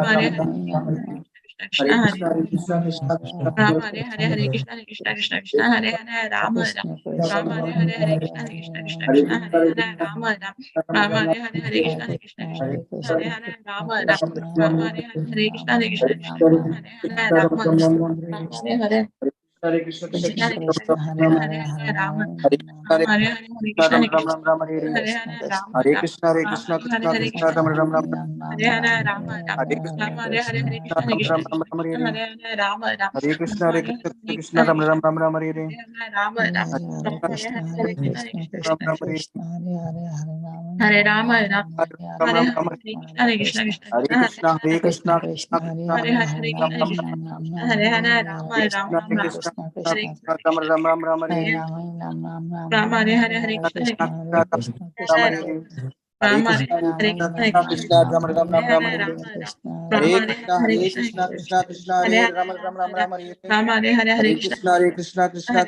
Hare Hare Krishna Hare Krishna Krishna Krishna Ram Hare Hare Hare Krishna Krishna Krishna Krishna Hare Hare Ram Ram Ram Hare Hare Hare Krishna Krishna Krishna Krishna Hare Hare Ram Ram Ram Hare Hare Hare Krishna Krishna Krishna Krishna Hare Hare Ram Ram Ram Hare Hare Hare Krishna Krishna Krishna Krishna Hare Hare Ram Ram Hare Hare Hare Krishna Krishna Krishna Krishna Krishna Krishna Ram Hare Hare Ram Hare Ram Hare Hare Hare Krishna Ram Krishna Ram Ram Hare Hare Hare Ram Hare Ram Krishna Hare Ram Krishna Hare Krishna Hare Krishna Krishna Ram Ram Ram Hare Hare Ram Ram Hare Ram Hare Hare Hare Krishna Ram Krishna Ram Ram Krishna Hare Hare Hare Ram Ram Hare Ram Krishna Hare Hare Krishna Hare Krishna Krishna Ram Krishna Ram Ram Ram Hare Ram Ram Ram Hare Hare Hare Hare Krishna Krishna Ram Ram Hare Ram Ram Ram Hare Ram Hare Ram Hare Krishna Krishna Hare Krishna Krishna Hare Hare Hare Krishna Krishna Krishna Hare Hare Hare Krishna Krishna Hare Hare Ram Hare Ram Krishna Ram Hare Ram Krishna Hare Krishna Krishna Ram Ram Ram Ram Hare Ram Hare Hare Hare Krishna Krishna Krishna Krishna Ram Hare Hare Hare Ram Hare Krishna Hare Hare Krishna Krishna Krishna Krishna Krishna Ram Ram Ram Ram Hare Hare Ram Ram Ram Hare Hare Krishna Hare Hare Krishna Krishna Krishna Krishna Krishna Hare Hare Hare Ram Ram Ram Ram Ram Hare Ram Hare Hare Hare Hare Krishna Krishna Hare Krishna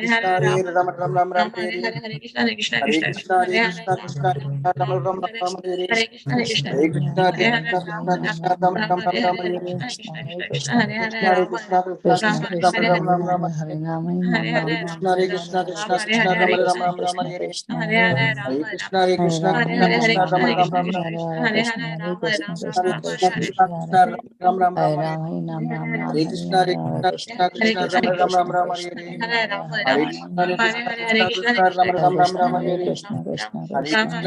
Krishna Hare Krishna Hare Ram Hare Ram Ram Ram Ram Ram Hare Hare Hare Hare Krishna Krishna Hare Krishna Krishna Krishna Hare Hare Hare Krishna Ram Krishna Krishna Ram Ram Ram Hare Ram Hare Hare Krishna Krishna Hare Krishna Hare Hare Hare Krishna Ram Krishna Krishna Ram Ram Ram Hare Ram Hare Hare Krishna Krishna Krishna Hare Krishna Hare Hare Ram Krishna Krishna Ram Krishna Hare Ram Hare Ram Ram Ram Hare Hare Hare Krishna Hare Krishna Ram Krishna Hare Krishna Hare Ram Hare Ram Krishna Ram Ram Krishna Hare Hare Hare Ram Hare Ram Krishna Hare Krishna Hare Krishna Hare Hare Krishna Ram Krishna Ram Krishna Ram Krishna Ram Krishna Hare Hare Ram Ram Ram Hare Ram Krishna Hare Krishna Krishna Hare Ram Ram Ram Hare Hare Krishna Hare Krishna Hare Krishna Krishna Krishna Ram Krishna Ram Ram Hare Hare Hare Ram Hare Ram Krishna Hare Hare Krishna Hare Hare Krishna Krishna Krishna Krishna Ram Ram Ram Krishna Ram Hare Hare Ram Ram Hare Ram Krishna Hare Hare Hare Hare Krishna Krishna Krishna Krishna Krishna Krishna Ram Ram Ram Hare Ram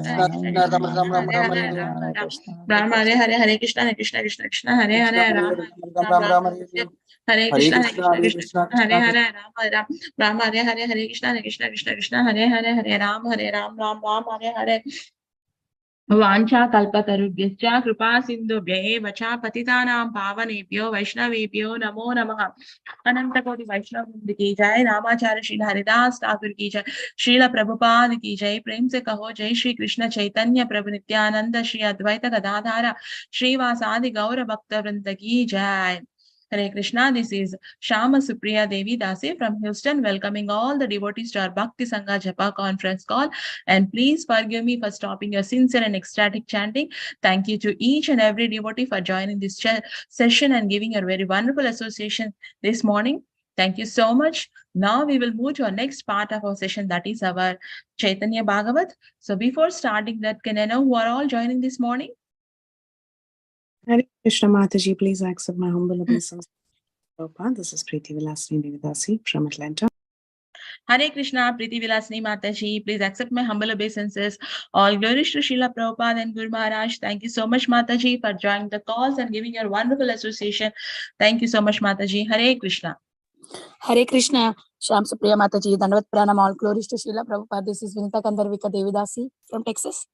Hare Hare Ram Ram Ram Hare Hare Hare Krishna Krishna Krishna Krishna Hare Krishna Hare Hare Ram Ram Ram Ram Ram Ram Hare Hare Hare Krishna Krishna Krishna Hare Krishna Krishna Krishna Krishna Hare Krishna Hare Ram Ram Ram Hare Hare Hare Krishna Krishna Krishna Krishna Hare Hare Hare Ram Ram Hare वाञ्छा कल्पतरुभ्यश्च कृपा सिन्धुभ्य एव च पतितानां पावनेभ्यो वैष्णवेभ्यो नमो नमः। अनंत कोटि वैष्णव वृंद की जय। रामाचार्य श्री हरिदास ठाकुर की जय। श्रील प्रभुपाद की जय। प्रेम से कहो जय श्री कृष्ण चैतन्य प्रभु नित्यानंद श्री अद्वैत गदाधारा श्रीवासादि गौर भक्त वृंद की जय। Hare Krishna, this is Shama Supriya Devi Dasi from Houston, welcoming all the devotees to our Bhakti Sangha Japa conference call. And please forgive me for stopping your sincere and ecstatic chanting. Thank you to each and every devotee for joining this session and giving your very wonderful association this morning. Thank you so much. Now we will move to our next part of our session, that is our Caitanya Bhagavat. So before starting that, can I know who are all joining this morning? Hare Krishna Mataji, please accept my humble obeisance. This is Preeti Vilasini Devidasi from Atlanta. Hare Krishna, Preeti Vilasini Mataji, please accept my humble obeisances. All glories to Srila Prabhupada and Guru Maharaj. Thank you so much, Mataji, for joining the calls and giving your wonderful association. Thank you so much, Mataji. Hare Krishna. Hare Krishna, Sham Supriya Mataji, Dandavat Pranam, all glories to Srila Prabhupada. This is Vinita Gandharvika Devidasi from Texas.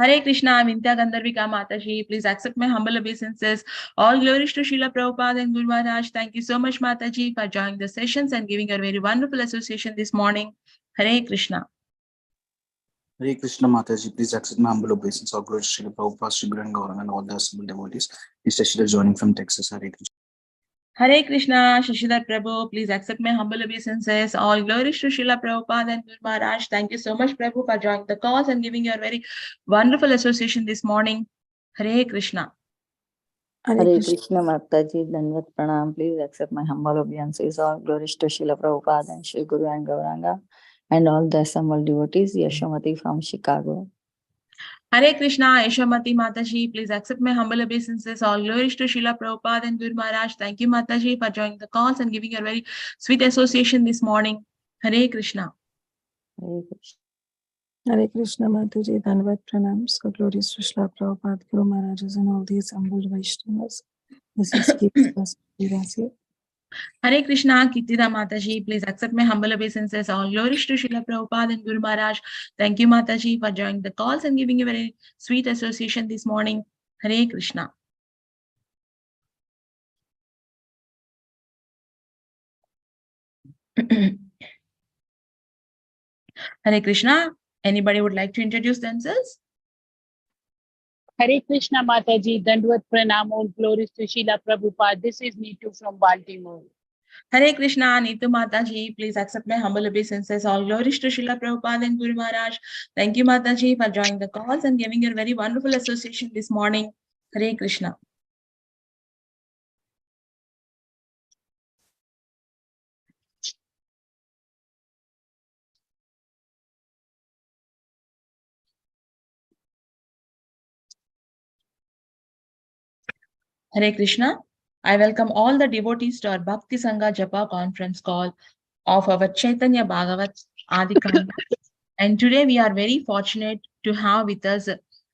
Hare Krishna, Vinita Gandharvika Mataji, please accept my humble obeisances. All glories to Srila Prabhupada and Guru Maharaj. Thank you so much, Mataji, for joining the sessions and giving your very wonderful association this morning. Hare Krishna. Hare Krishna Mataji, please accept my humble obeisance. All glory to Srila Prabhupada, Sri Guru and Gauranga and all the assembled devotees. This is Shashidhar joining from Texas. Hare Krishna. Hare Krishna, Shashidhar Prabhu, please accept my humble obeisances. All glories to Srila Prabhupada and Guru Maharaj. Thank you so much, Prabhu, for joining the cause and giving your very wonderful association this morning. Hare Krishna. Hare Krishna Mataji, Dandavat Pranam, please accept my humble obeisances. All glories to Srila Prabhupada and Sri Guru and Gauranga and all the assembled devotees. Yashamati from Chicago. Hare Krishna, Yashamati Mataji, please accept my humble obeisances. All glories to Srila Prabhupada and Guru Maharaj. Thank you, Mataji, for joining the cause and giving your very sweet association this morning. Hare Krishna. Hare Krishna. Hare Krishna Mataji, Dandavat Pranam. So glories to Srila Prabhupada, Guru Maharaj and all the assembled Vaishnavas. This is Devidasi. Hare Krishna, Kitira Mataji, please accept my humble obeisances. All glories to Srila Prabhupada and Guru Maharaj. Thank you, Mataji, for joining the calls and giving a very sweet association this morning. Hare Krishna. Hare Krishna. Anybody would like to introduce themselves? Hare Krishna Mataji, Dandvat Pranam, all glories to Srila Prabhupada. This is Neetu from Baltimore. Hare Krishna, Neetu Mataji, please accept my humble obeisances. All glories to Srila Prabhupada and Guru Maharaj. Thank you, Mataji, for joining the calls and giving your very wonderful association this morning. Hare Krishna. Hare Krishna. I welcome all the devotees to our Bhakti Sangha Japa conference call of our Caitanya Bhagavat Adikanda. And today we are very fortunate to have with us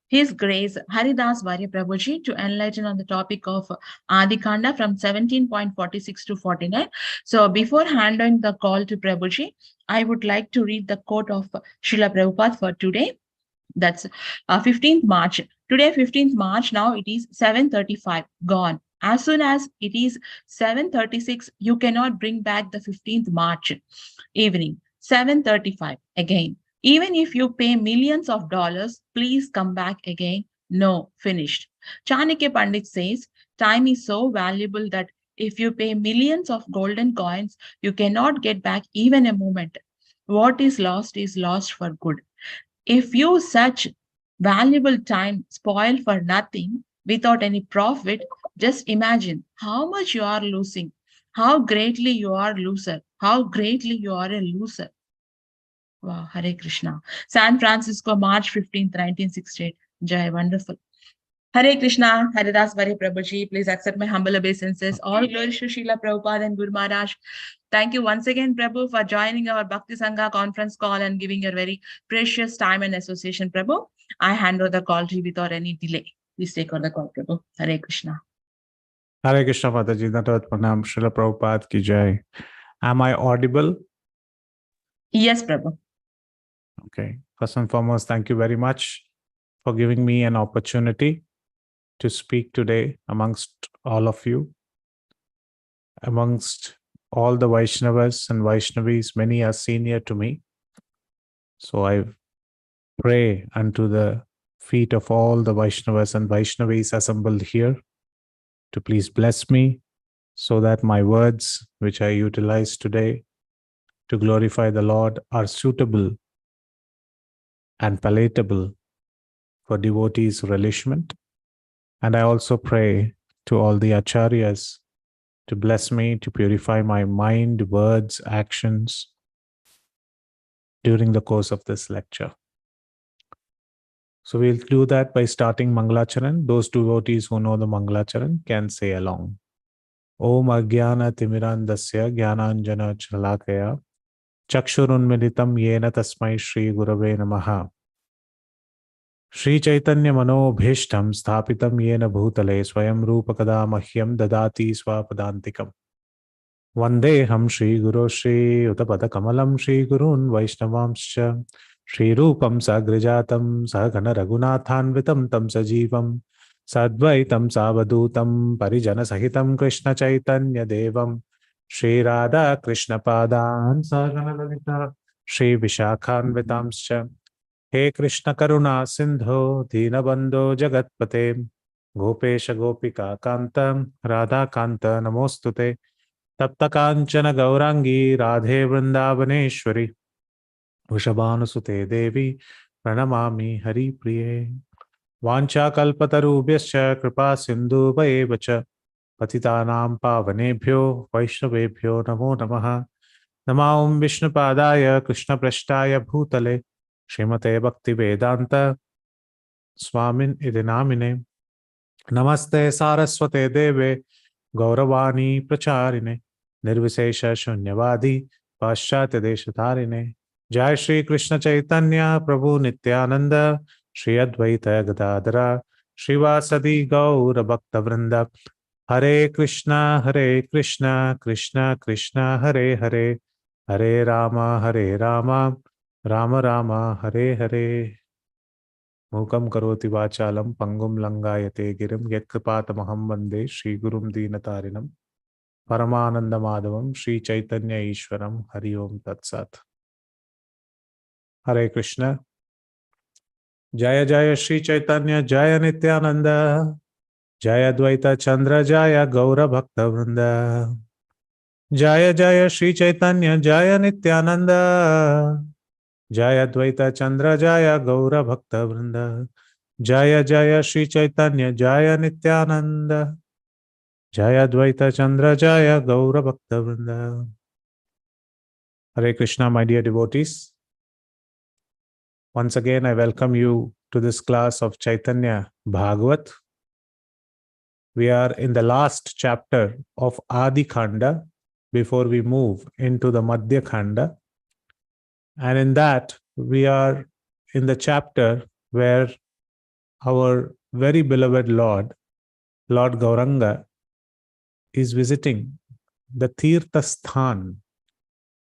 His Grace Haridas Varya Prabhuji to enlighten on the topic of Adikanda from 17.46 to 49. So before handing the call to Prabhuji, I would like to read the quote of Srila Prabhupada for today. That's 15th March. Today, 15th March, now it is 7:35, gone. As soon as it is 7:36, you cannot bring back the 15th March evening. 7:35 again. Even if you pay millions of dollars, please come back again. No, finished. Chanakya Pandit says, time is so valuable that if you pay millions of golden coins, you cannot get back even a moment. What is lost for good. If you such valuable time spoil for nothing without any profit, just imagine how much you are losing, how greatly you are loser, how greatly you are a loser. Wow, Hare Krishna. San Francisco, March 15th, 1968. Jai, wonderful. Hare Krishna, Haridas Varya Prabhuji, please accept my humble obeisances. All glories to Srila Prabhupada and Guru Maharaj. Thank you once again, Prabhu, for joining our Bhakti Sangha conference call and giving your very precious time and association, Prabhu. I hand over the call to you without any delay. Please take over the call, Prabhu. Hare Krishna. Hare Krishna Mataji, Dandavat Pranam, Srila Prabhupada ki jai. Am I audible? Yes, Prabhu. Okay. First and foremost, thank you very much for giving me an opportunity to speak today amongst all of you, amongst all the Vaishnavas and Vaishnavis. Many are senior to me. So I pray unto the feet of all the Vaishnavas and Vaishnavis assembled here to please bless me so that my words, which I utilize today to glorify the Lord, are suitable and palatable for devotees' relishment. And I also pray to all the acharyas to bless me to purify my mind, words, actions during the course of this lecture. So we'll do that by starting Mangalacharan. Those devotees who know the Mangalacharan can say along. Om Agyana Timirandasya Gyananjana Chalakaya Chakshurunmilitam Yena Tasmai Shri Gurave Namaha Shri Chaitanya Manobhishtam Sthapitam Yena Bhutale Swayam Rupakada Mahyam Dadati Swapadantikam Vandeham Shri Guru Shri Utapada Kamalam Shri Gurun Vaishnavamscha Shri Rupam Sagrijatam Saghana Raghunathanvitam Tam Sajivam Sadvaitam Savadutam Parijana Sahitam Krishna Chaitanya Devam Shri Radha Krishna Padan Saghana Lalita Shri Vishakhanvitamscha He Krishna Karuna Sindho Deenabandho Jagatpate Gopesha Gopika Kanta Radha Kanta Namostute Tapta Kanchana Gaurangi Radhe Vrindavaneshwari Vrishabhanusute Devi Pranamami Hari Priye Vancha Kalpatarubhyascha Kripa Sindhu Vaevacha Patitanam Pavanebhyo Vaishnavebhyo Namo Namaha Namah Vishnu Padaya Krishna Prashtaya Bhutale Srimate Bhakti Vedanta Swamin Idinamine Namaste Saraswate Deve Gauravani Pracharine Nirvisesha Shunyavadi Paschatya Deshatarine Jai Shri Krishna Chaitanya Prabhu Nityananda Shri Advaita Gadadara Srivasadi Gaura Bhakta Vrinda Hare Krishna Krishna Krishna Hare Hare Hare Rama Rama Rama Hare Hare Mukam karoti vachalam pangum langayate girim yatkripatamaham vande Shri Gurum Deenatarinam Paramananda Madhavam Shri Chaitanya Ishwaram Hari Om Tat Sat. Hare Krishna. Jaya Jaya Shri Chaitanya Jaya Nityananda Jaya Dvaita Chandra Jaya Gaura Bhakta Vrinda Jaya Jaya Shri Chaitanya Jaya Nityananda Jaya Dvaita Chandra Jaya Gaura Bhakta Vrinda Jaya Jaya Shri Chaitanya Jaya Nityananda Jaya Dvaita Chandra Jaya Gaura Bhakta Vrinda. Hare Krishna, my dear devotees. Once again, I welcome you to this class of Caitanya Bhagavat. We are in the last chapter of Adi Khanda before we move into the Madhya Khanda. And in that, we are in the chapter where our very beloved Lord Gauranga, is visiting the Tirtha Sthan,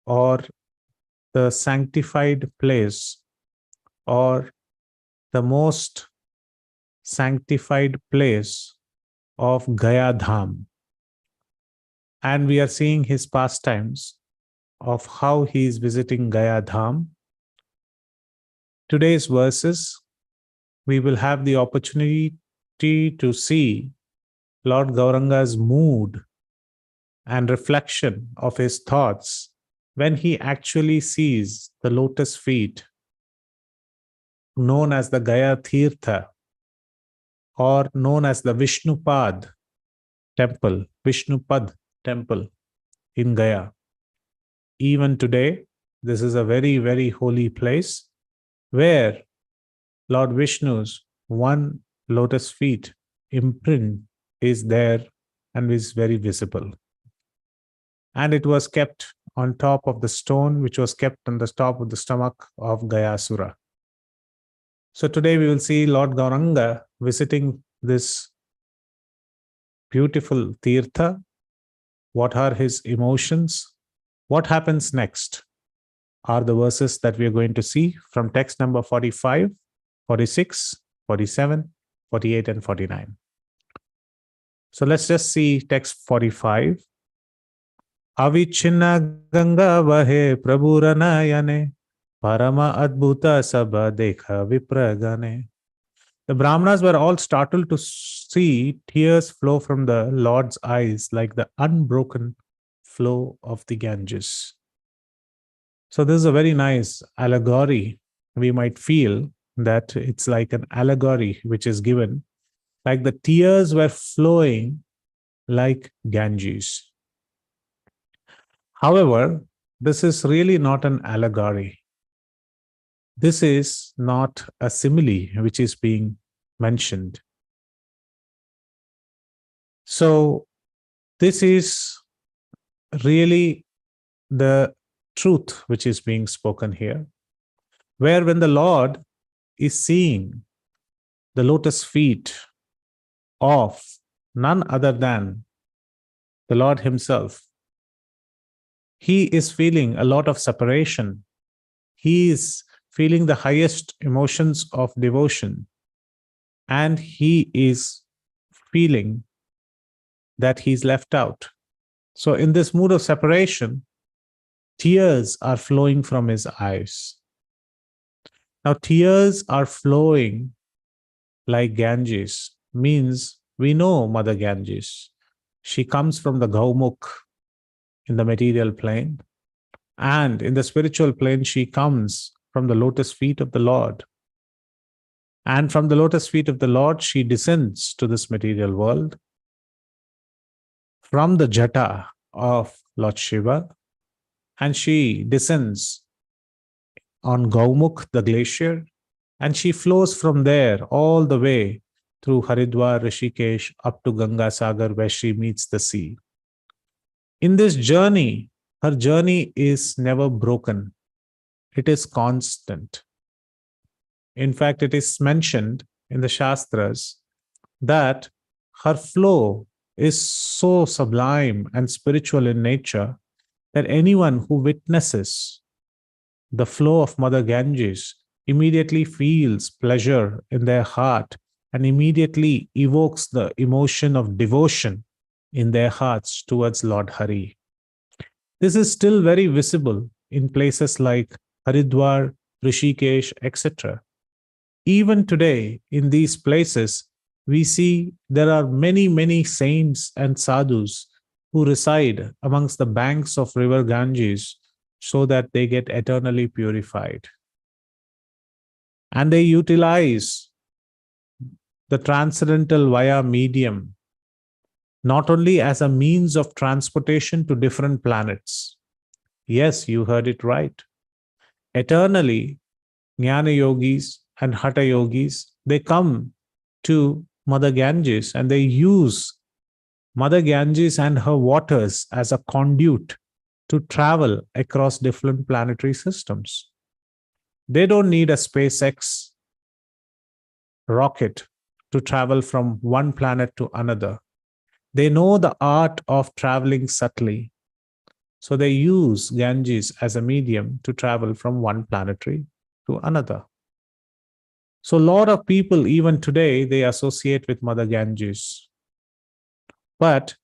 or the sanctified place, or the most sanctified place of Gaya Dham. And we are seeing his pastimes of how he is visiting Gaya Dham. Today's verses, we will have the opportunity to see Lord Gauranga's mood and reflection of his thoughts when he actually sees the lotus feet known as the Gaya Tirtha, or known as the Vishnupad temple, Vishnupad temple in Gaya. Even today, this is a very, very holy place where Lord Vishnu's one lotus feet imprint is there and is very visible. And it was kept on top of the stone, which was kept on the top of the stomach of Gayasura. So today we will see Lord Gauranga visiting this beautiful Tirtha. What are his emotions? What happens next are the verses that we are going to see from text number 45, 46, 47, 48, and 49. So let's just see text 45. Avichinna Ganga Vahe Prabhuranayane Parama Adbhuta Sabha Dekha Vipragane. The Brahmanas were all startled to see tears flow from the Lord's eyes like the unbroken flow of the Ganges. So this is a very nice allegory. We might feel that it's like an allegory which is given, like the tears were flowing like Ganges. However, this is really not an allegory. This is not a simile which is being mentioned. So this is really the truth which is being spoken here, where when the Lord is seeing the lotus feet of none other than the Lord himself, he is feeling a lot of separation. He is feeling the highest emotions of devotion, and he is feeling that he's left out. So in this mood of separation, tears are flowing from his eyes. Now, tears are flowing like Ganges means we know Mother Ganges. She comes from the Gaumukh in the material plane, and in the spiritual plane, she comes from the lotus feet of the Lord. And from the lotus feet of the Lord, she descends to this material world from the jata of Lord Shiva, and she descends on Gaumukh, the glacier, and she flows from there all the way through Haridwar, Rishikesh, up to Ganga Sagar, where she meets the sea. In this journey, her journey is never broken. It is constant. In fact, it is mentioned in the Shastras that her flow is so sublime and spiritual in nature that anyone who witnesses the flow of Mother Ganges immediately feels pleasure in their heart and immediately evokes the emotion of devotion in their hearts towards Lord Hari. This is still very visible in places like Haridwar, Rishikesh, etc. Even today, in these places, we see there are many, many saints and sadhus who reside amongst the banks of river Ganges so that they get eternally purified. And they utilize the transcendental via medium not only as a means of transportation to different planets. Yes, you heard it right. Eternally, Jnana yogis and Hatha yogis, they come to Mother Ganges and they use Mother Ganges and her waters as a conduit to travel across different planetary systems. They don't need a SpaceX rocket to travel from one planet to another. They know the art of traveling subtly. So they use Ganges as a medium to travel from one planetary to another. So a lot of people, even today, they associate with Mother Ganges. But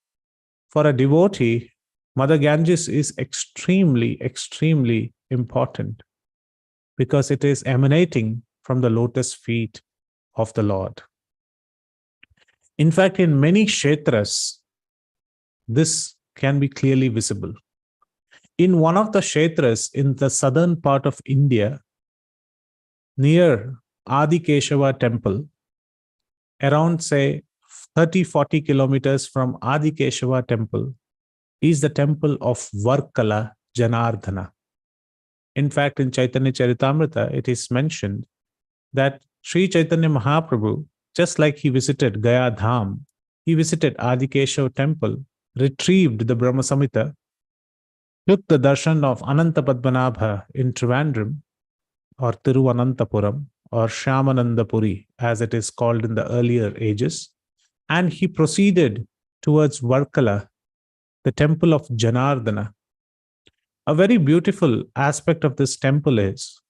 for a devotee, Mother Ganges is extremely, extremely important because it is emanating from the lotus feet of the Lord. In fact, in many kshetras, this can be clearly visible. In one of the kshetras in the southern part of India, near Adi Keshava temple, around say 30-40 kilometers from Adi Keshava temple, is the temple of Varkala Janardhana. In fact, in Chaitanya Charitamrita, it is mentioned that Sri Chaitanya Mahaprabhu, just like he visited Gaya Dham, he visited Adi Keshava temple, retrieved the Brahma Samhita, took the darshan of Ananta Padmanabha in Trivandrum, or Tiruvananthapuram, or Shyamanandapuri, as it is called in the earlier ages, and he proceeded towards Varkala, the temple of Janardhana. A very beautiful aspect of this temple is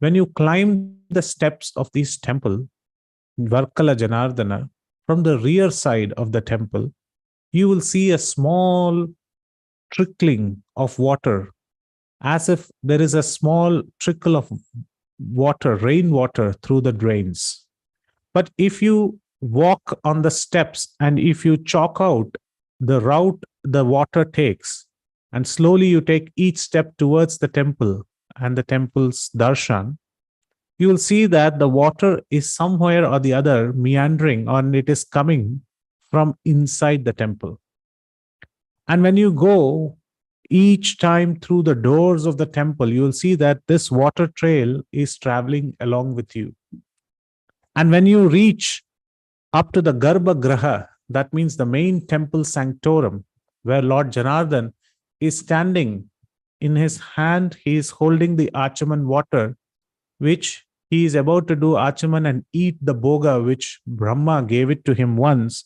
when you climb the steps of this temple, Varkala Janardhana, from the rear side of the temple, you will see a small trickling of water, as if there is a small trickle of water, rainwater through the drains. But if you walk on the steps and if you chalk out the route the water takes, and slowly you take each step towards the temple and the temple's darshan, you will see that the water is somewhere or the other meandering, and it is coming from inside the temple. And when you go each time through the doors of the temple, you will see that this water trail is traveling along with you. And when you reach up to the Garbha Graha, that means the main temple sanctorum, where Lord Janardhan is standing. In his hand, he is holding the Achaman water, which he is about to do Achaman and eat the boga, which Brahma gave it to him once.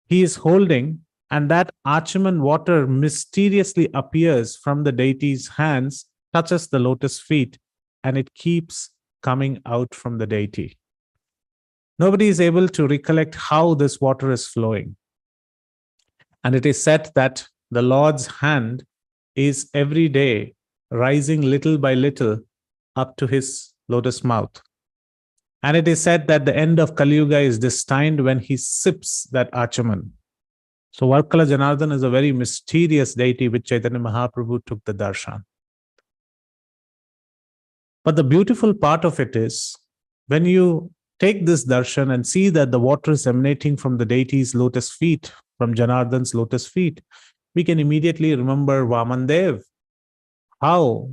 He is holding, and that Achaman water mysteriously appears from the deity's hands, touches the lotus feet, and it keeps coming out from the deity. Nobody is able to recollect how this water is flowing. And it is said that the Lord's hand is every day rising little by little up to his lotus mouth. And it is said that the end of Kali Yuga is destined when he sips that Achaman. So Varkala Janardhan is a very mysterious deity which Chaitanya Mahaprabhu took the darshan. But the beautiful part of it is, when you take this darshan and see that the water is emanating from the deity's lotus feet, from Janardhan's lotus feet, we can immediately remember Vamandev, how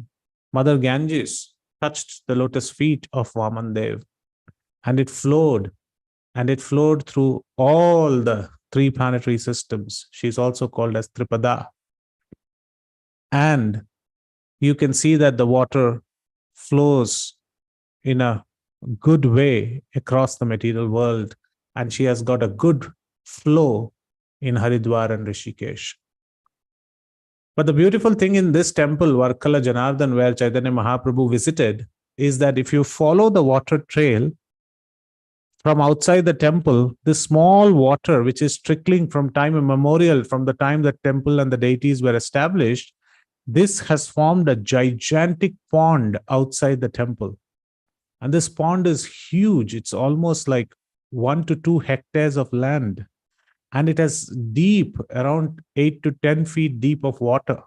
Mother Ganges touched the lotus feet of Vamandev, and it flowed through all the three planetary systems. She's also called as Tripada. And you can see that the water flows in a good way across the material world, and she has got a good flow in Haridwar and Rishikesh. But the beautiful thing in this temple, Varkala Janardhan, where Chaitanya Mahaprabhu visited, is that if you follow the water trail from outside the temple, this small water which is trickling from time immemorial, from the time the temple and the deities were established, this has formed a gigantic pond outside the temple. And this pond is huge. It's almost like 1 to 2 hectares of land. And it has deep, around 8 to 10 feet deep of water.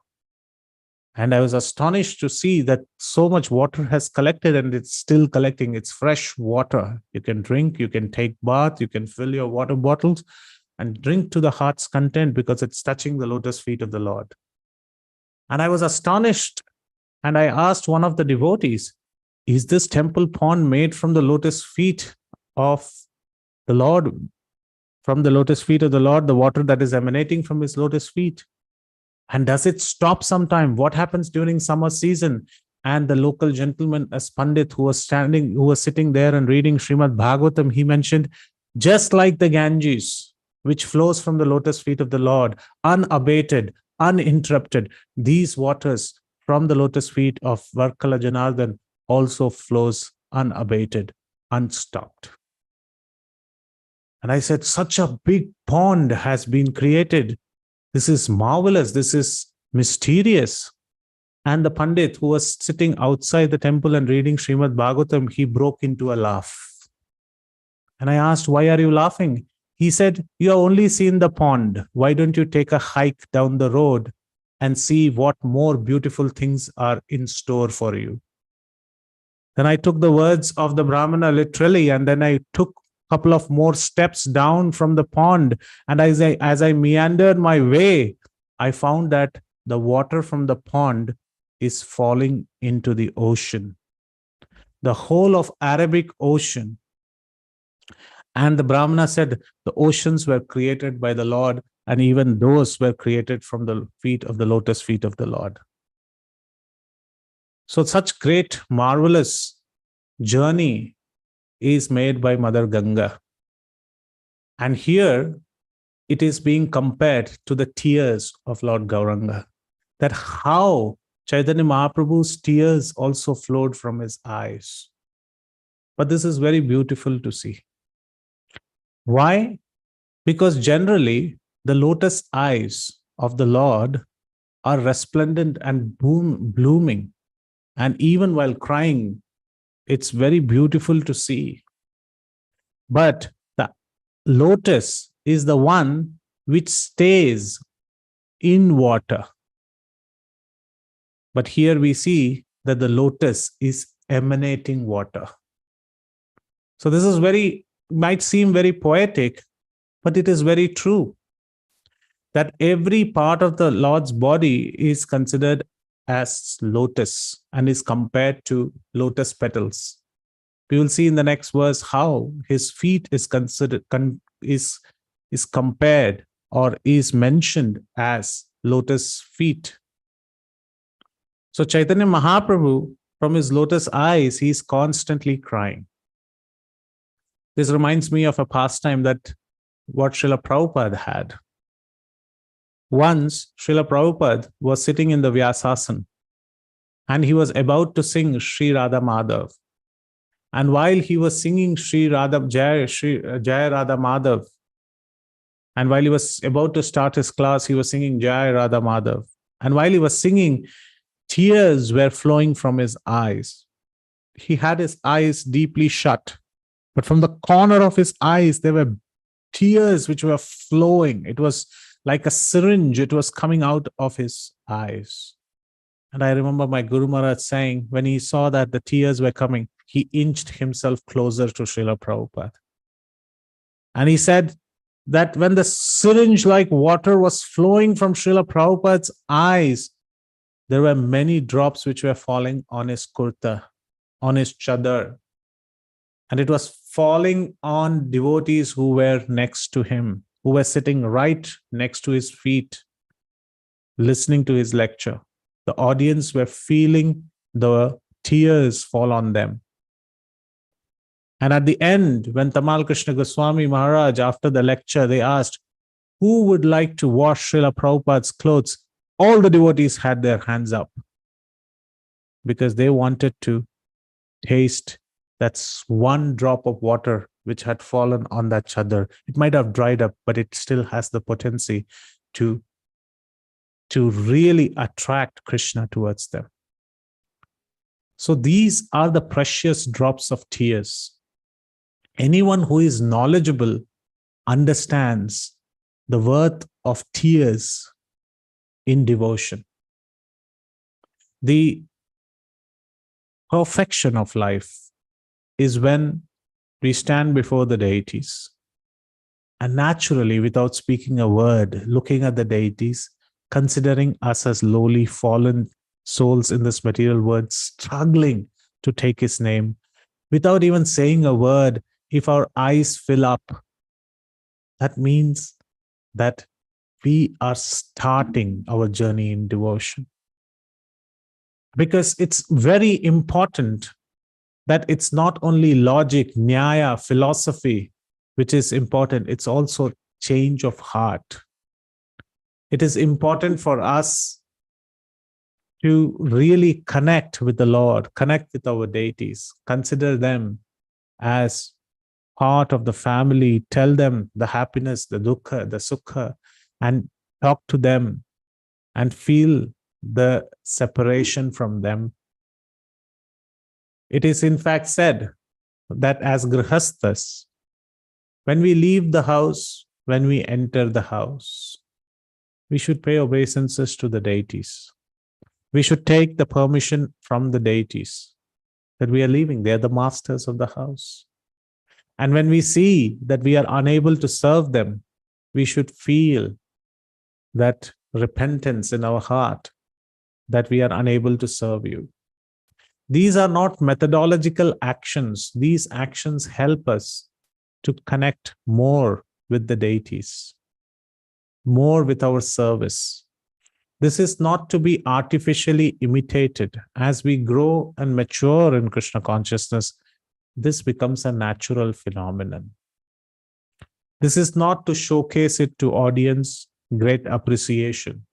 And I was astonished to see that so much water has collected, and it's still collecting. It's fresh water. You can drink, you can take bath, you can fill your water bottles and drink to the heart's content because it's touching the lotus feet of the Lord. And I was astonished, and I asked one of the devotees, is this temple pond made from the lotus feet of the Lord? from the lotus feet of the Lord, the water that is emanating from his lotus feet. And does it stop sometime? What happens during summer season? And the local gentleman, as Pandit, who was sitting there and reading Srimad Bhagavatam, he mentioned, just like the Ganges, which flows from the lotus feet of the Lord, unabated, uninterrupted, these waters from the lotus feet of Varkala Janardhan also flows unabated, unstopped. And I said, such a big pond has been created. This is marvelous. This is mysterious. And the Pandit, who was sitting outside the temple and reading Srimad Bhagavatam, he broke into a laugh. And I asked, why are you laughing? He said, you have only seen the pond. Why don't you take a hike down the road and see what more beautiful things are in store for you? Then I took the words of the Brahmana literally, and then I took a couple of more steps down from the pond. And as I meandered my way, I found that the water from the pond is falling into the ocean, the whole of Arabic Ocean. And the Brahmana said the oceans were created by the Lord, and even those were created from the feet of the lotus feet of the Lord. So such great, marvelous journey is made by Mother Ganga. And here it is being compared to the tears of Lord Gauranga, that how Chaitanya Mahaprabhu's tears also flowed from his eyes. But this is very beautiful to see. Why? Because generally, the lotus eyes of the Lord are resplendent and blooming. And even while crying, it's very beautiful to see. But the lotus is the one which stays in water. But here we see that the lotus is emanating water. So this is might seem very poetic, but it is very true that every part of the Lord's body is considered as lotus and is compared to lotus petals. We will see in the next verse how his feet is considered is compared or is mentioned as lotus feet. So Chaitanya Mahaprabhu, from his lotus eyes, he is constantly crying. This reminds me of a pastime that what Srila Prabhupada had. Once, Srila Prabhupada was sitting in the Vyasasana and he was about to sing Sri Radha Madhav. And while he was singing Sri Radha Jai Radha Madhav, and while he was about to start his class, he was singing Jai Radha Madhav. And while he was singing, tears were flowing from his eyes. He had his eyes deeply shut, but from the corner of his eyes, there were tears which were flowing. It was like a syringe. It was coming out of his eyes. And I remember my Guru Maharaj saying, when he saw that the tears were coming, he inched himself closer to Srila Prabhupada. And he said that when the syringe-like water was flowing from Srila Prabhupada's eyes, there were many drops which were falling on his kurta, on his chadar. And it was falling on devotees who were next to him, who were sitting right next to his feet, listening to his lecture. The audience were feeling the tears fall on them. And at the end, when Tamal Krishna Goswami Maharaj, after the lecture, they asked, who would like to wash Srila Prabhupada's clothes? All the devotees had their hands up because they wanted to taste that one drop of water which had fallen on that chadar. It might have dried up, but it still has the potency to really attract Krishna towards them. So these are the precious drops of tears. Anyone who is knowledgeable understands the worth of tears in devotion. The perfection of life is when we stand before the deities and naturally, without speaking a word, looking at the deities, considering us as lowly, fallen souls in this material world, struggling to take his name, without even saying a word, if our eyes fill up That means that we are starting our journey in devotion. Because it's very important that it's not only logic, nyaya, philosophy, which is important, it's also change of heart. It is important for us to really connect with the Lord, connect with our deities, consider them as part of the family, tell them the happiness, the dukkha, the sukha, and talk to them and feel the separation from them. It is in fact said that as grihasthas, when we leave the house, when we enter the house, we should pay obeisances to the deities. We should take the permission from the deities that we are leaving. They are the masters of the house. And when we see that we are unable to serve them, we should feel that repentance in our heart that we are unable to serve you. These are not methodological actions. These actions help us to connect more with the deities, more with our service. This is not to be artificially imitated. As we grow and mature in Krishna consciousness, this becomes a natural phenomenon. This is not to showcase it to audience, great appreciation.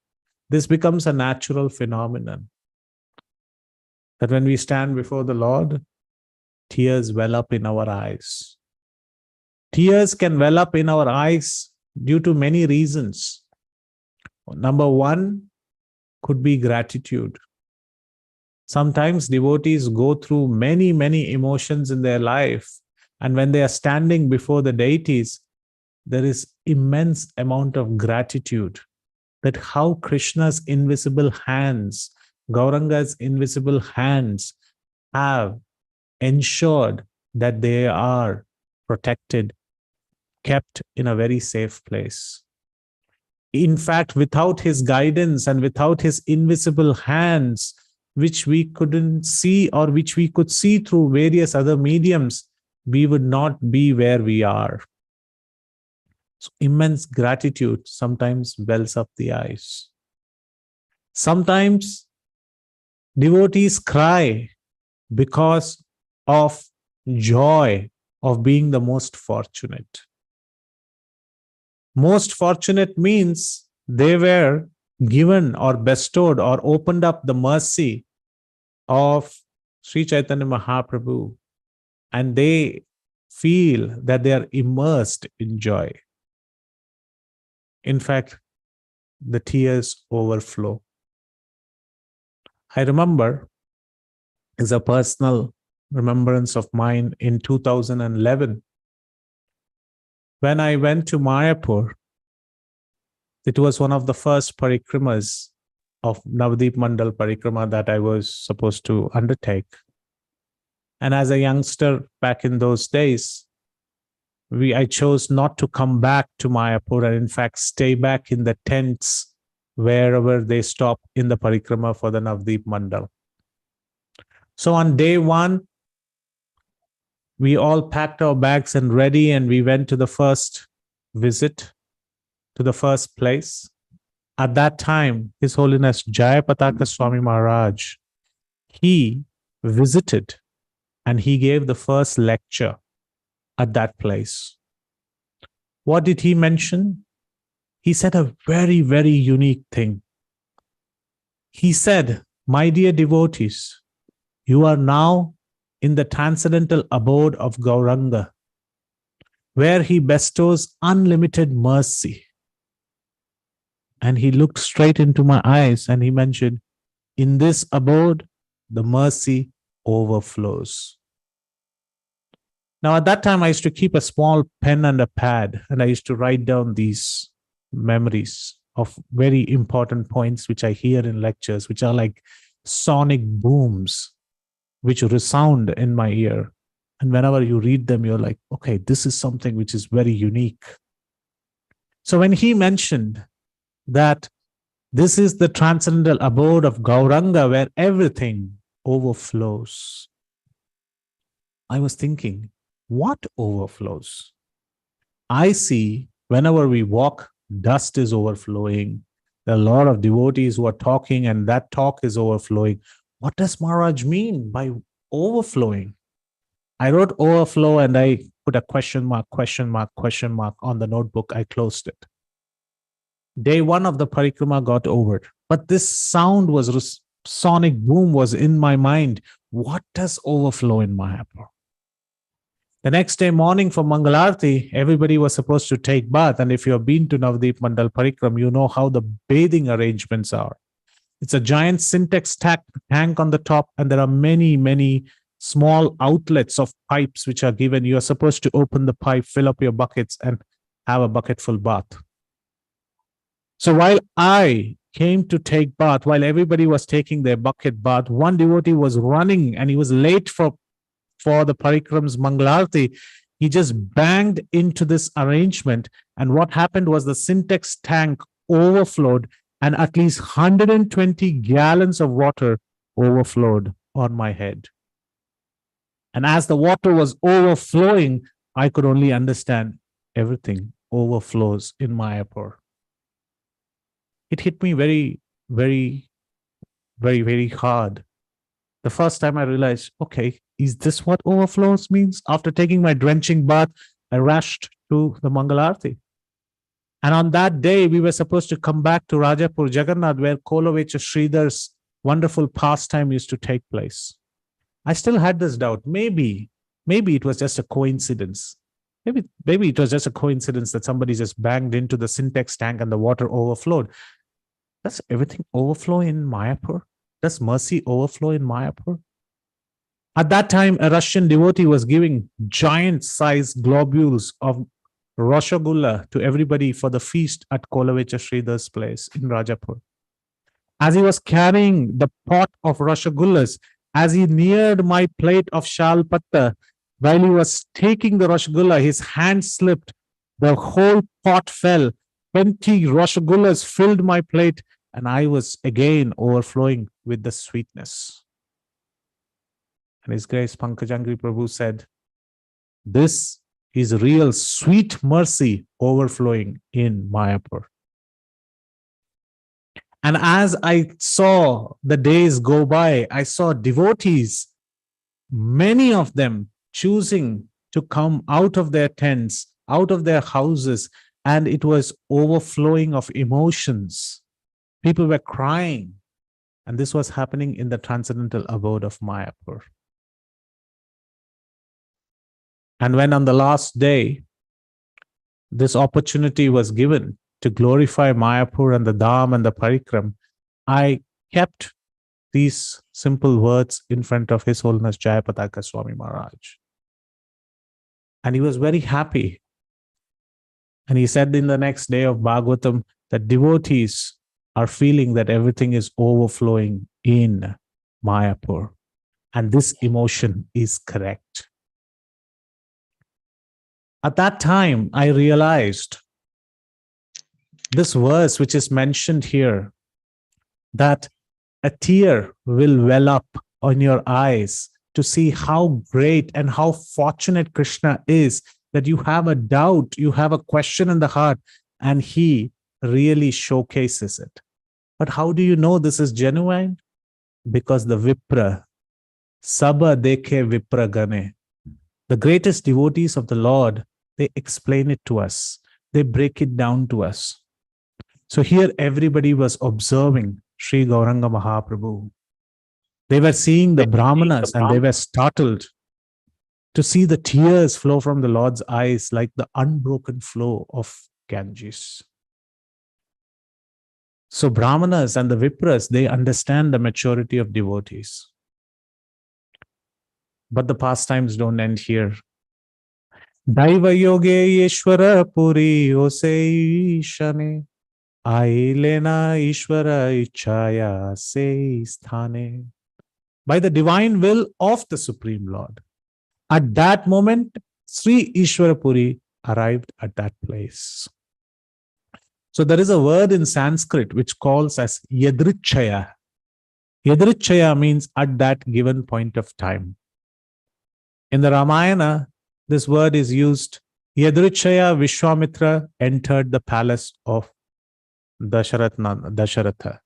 This becomes a natural phenomenon. That when we stand before the Lord, tears well up in our eyes. Tears can well up in our eyes due to many reasons. Number one could be gratitude. Sometimes devotees go through many, many emotions in their life. And when they are standing before the deities, there is immense amount of gratitude that how Krishna's invisible hands, Gauranga's invisible hands have ensured that they are protected, kept in a very safe place. In fact, without his guidance and without his invisible hands, which we couldn't see or which we could see through various other mediums, we would not be where we are. So immense gratitude sometimes wells up the eyes. Sometimes devotees cry because of joy of being the most fortunate. Most fortunate means they were given or bestowed or opened up the mercy of Sri Chaitanya Mahaprabhu, and they feel that they are immersed in joy. In fact, the tears overflow. I remember, as a personal remembrance of mine, in 2011, when I went to Mayapur, it was one of the first parikramas of Navdeep Mandal Parikrama that I was supposed to undertake. And as a youngster back in those days, I chose not to come back to Mayapur and in fact stay back in the tents wherever they stop in the parikrama for the Navdeep Mandal. So on day one, we all packed our bags and ready, and we went to the first visit, to the first place. At that time, His Holiness Jayapataka Swami Maharaj, he visited and he gave the first lecture at that place. What did he mention? He said a very, very unique thing. He said, "My dear devotees, you are now in the transcendental abode of Gauranga, where he bestows unlimited mercy." And he looked straight into my eyes and he mentioned, "In this abode, the mercy overflows." Now, at that time, I used to keep a small pen and a pad, and I used to write down these memories of very important points which I hear in lectures, which are like sonic booms, which resound in my ear. And whenever you read them, you're like, okay, this is something which is very unique. So when he mentioned that this is the transcendental abode of Gauranga where everything overflows, I was thinking, what overflows? I see Whenever we walk, dust is overflowing. There are a lot of devotees who are talking, and that talk is overflowing. What does Maharaj mean by overflowing? I wrote overflow and I put a question mark on the notebook. I closed it. Day one of the parikrama got over, but this sound was sonic boom was in my mind. What does overflow in Mayapur? The next day morning for Mangalarti, everybody was supposed to take bath. And if you have been to Navdeep Mandal Parikram, you know how the bathing arrangements are. It's a giant syntax tank on the top, and there are many, many small outlets of pipes which are given. You are supposed to open the pipe, fill up your buckets, and have a bucketful bath. So while I came to take bath, while everybody was taking their bucket bath, one devotee was running and he was late for the Parikram's Mangalarti. He just banged into this arrangement. And what happened was the syntax tank overflowed, and at least 120 gallons of water overflowed on my head. And as the water was overflowing, I could only understand everything overflows in Mayapur. It hit me very, very, very, very hard. The first time I realized, okay, is this what overflows means? After taking my drenching bath, I rushed to the Mangalarti. And on that day, we were supposed to come back to Rajapur, Jagannath, where Kolovecha Sridhar's wonderful pastime used to take place. I still had this doubt. Maybe it was just a coincidence. Maybe it was just a coincidence that somebody just banged into the syntax tank and the water overflowed. Does everything overflow in Mayapur? Does mercy overflow in Mayapur? At that time, a Russian devotee was giving giant-sized globules of Rasgulla to everybody for the feast at Kolovecha Sridhar's place in Rajapur. As he was carrying the pot of Rasgullas, as he neared my plate of shalpatta, while he was taking the Rasgulla, his hand slipped, the whole pot fell, 20 Rasgullas filled my plate, and I was again overflowing with the sweetness. And His Grace Pankajangri Prabhu said, this is real sweet mercy overflowing in Mayapur. And as I saw the days go by, I saw devotees, many of them choosing to come out of their tents, out of their houses, and it was overflowing of emotions. People were crying, and this was happening in the transcendental abode of Mayapur. And when on the last day, this opportunity was given to glorify Mayapur and the Dham and the Parikram, I kept these simple words in front of His Holiness Jayapataka Swami Maharaj. And he was very happy. And he said in the next day of Bhagavatam that devotees are feeling that everything is overflowing in Mayapur. And this emotion is correct. At that time, I realized this verse which is mentioned here, that a tear will well up on your eyes to see how great and how fortunate Krishna is, that you have a doubt, you have a question in the heart, and he really showcases it. But how do you know this is genuine? Because the Vipra, Saba Dekhe Vipra Gane, the greatest devotees of the Lord, they explain it to us. They break it down to us. So here everybody was observing Sri Gauranga Mahaprabhu. They were seeing the Brahmanas and they were startled to see the tears flow from the Lord's eyes like the unbroken flow of Ganges. So Brahmanas and the Vipras, they understand the maturity of devotees. But the pastimes don't end here. Daiva yoge Ishvara puri ose ishane ailena Ishvara ichaya se sthane. By the divine will of the Supreme Lord. At that moment, Sri Ishwarapuri arrived at that place. So there is a word in Sanskrit which calls as yadrichaya. Yadrichaya means at that given point of time. In the Ramayana, this word is used Yadrichaya Vishwamitra entered the palace of Dasharatha.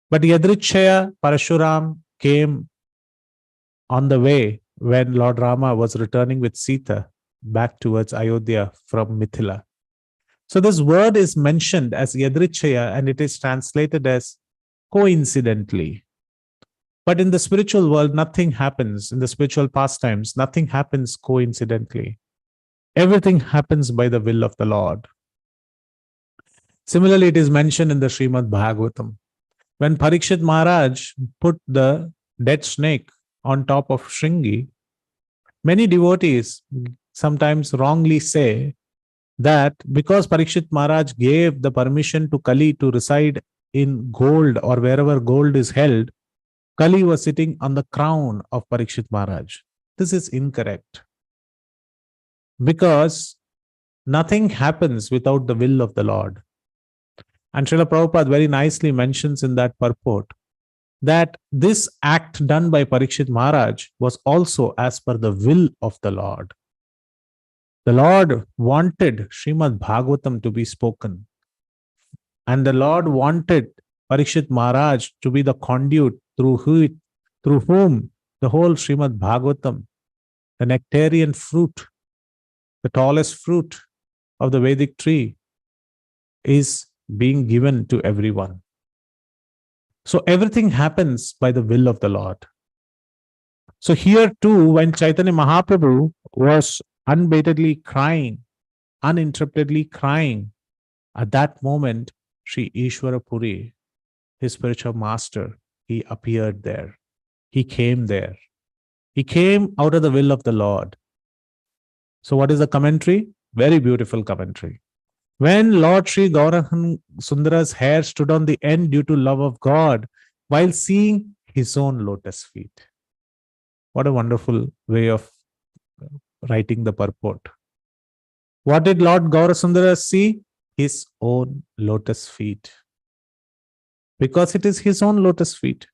But Yadrichaya Parashuram came on the way when Lord Rama was returning with Sita back towards Ayodhya from Mithila. So this word is mentioned as Yadrichaya and it is translated as coincidentally. But in the spiritual world, nothing happens. In the spiritual pastimes, nothing happens coincidentally. Everything happens by the will of the Lord. Similarly, it is mentioned in the Srimad Bhagavatam. When Parikshit Maharaj put the dead snake on top of Shringi, many devotees sometimes wrongly say that because Parikshit Maharaj gave the permission to Kali to reside in gold or wherever gold is held, Kali was sitting on the crown of Parikshit Maharaj. This is incorrect. Because nothing happens without the will of the Lord. And Srila Prabhupada very nicely mentions in that purport that this act done by Parikshit Maharaj was also as per the will of the Lord. The Lord wanted Srimad Bhagavatam to be spoken. And the Lord wanted Parikshit Maharaj to be the conduit through whom the whole Srimad Bhagavatam, the nectarian fruit, the tallest fruit of the Vedic tree, is being given to everyone. So everything happens by the will of the Lord. So here too, when Chaitanya Mahaprabhu was unabatedly crying, uninterruptedly crying, at that moment, Sri Ishvara Puri, his spiritual master, he appeared there. He came there. He came out of the will of the Lord. So what is the commentary? Very beautiful commentary. When Lord Sri Gaurahan Sundara's hair stood on the end due to love of God while seeing his own lotus feet. What a wonderful way of writing the purport. What did Lord Gaurasundara see? His own lotus feet. Because it is his own lotus feet.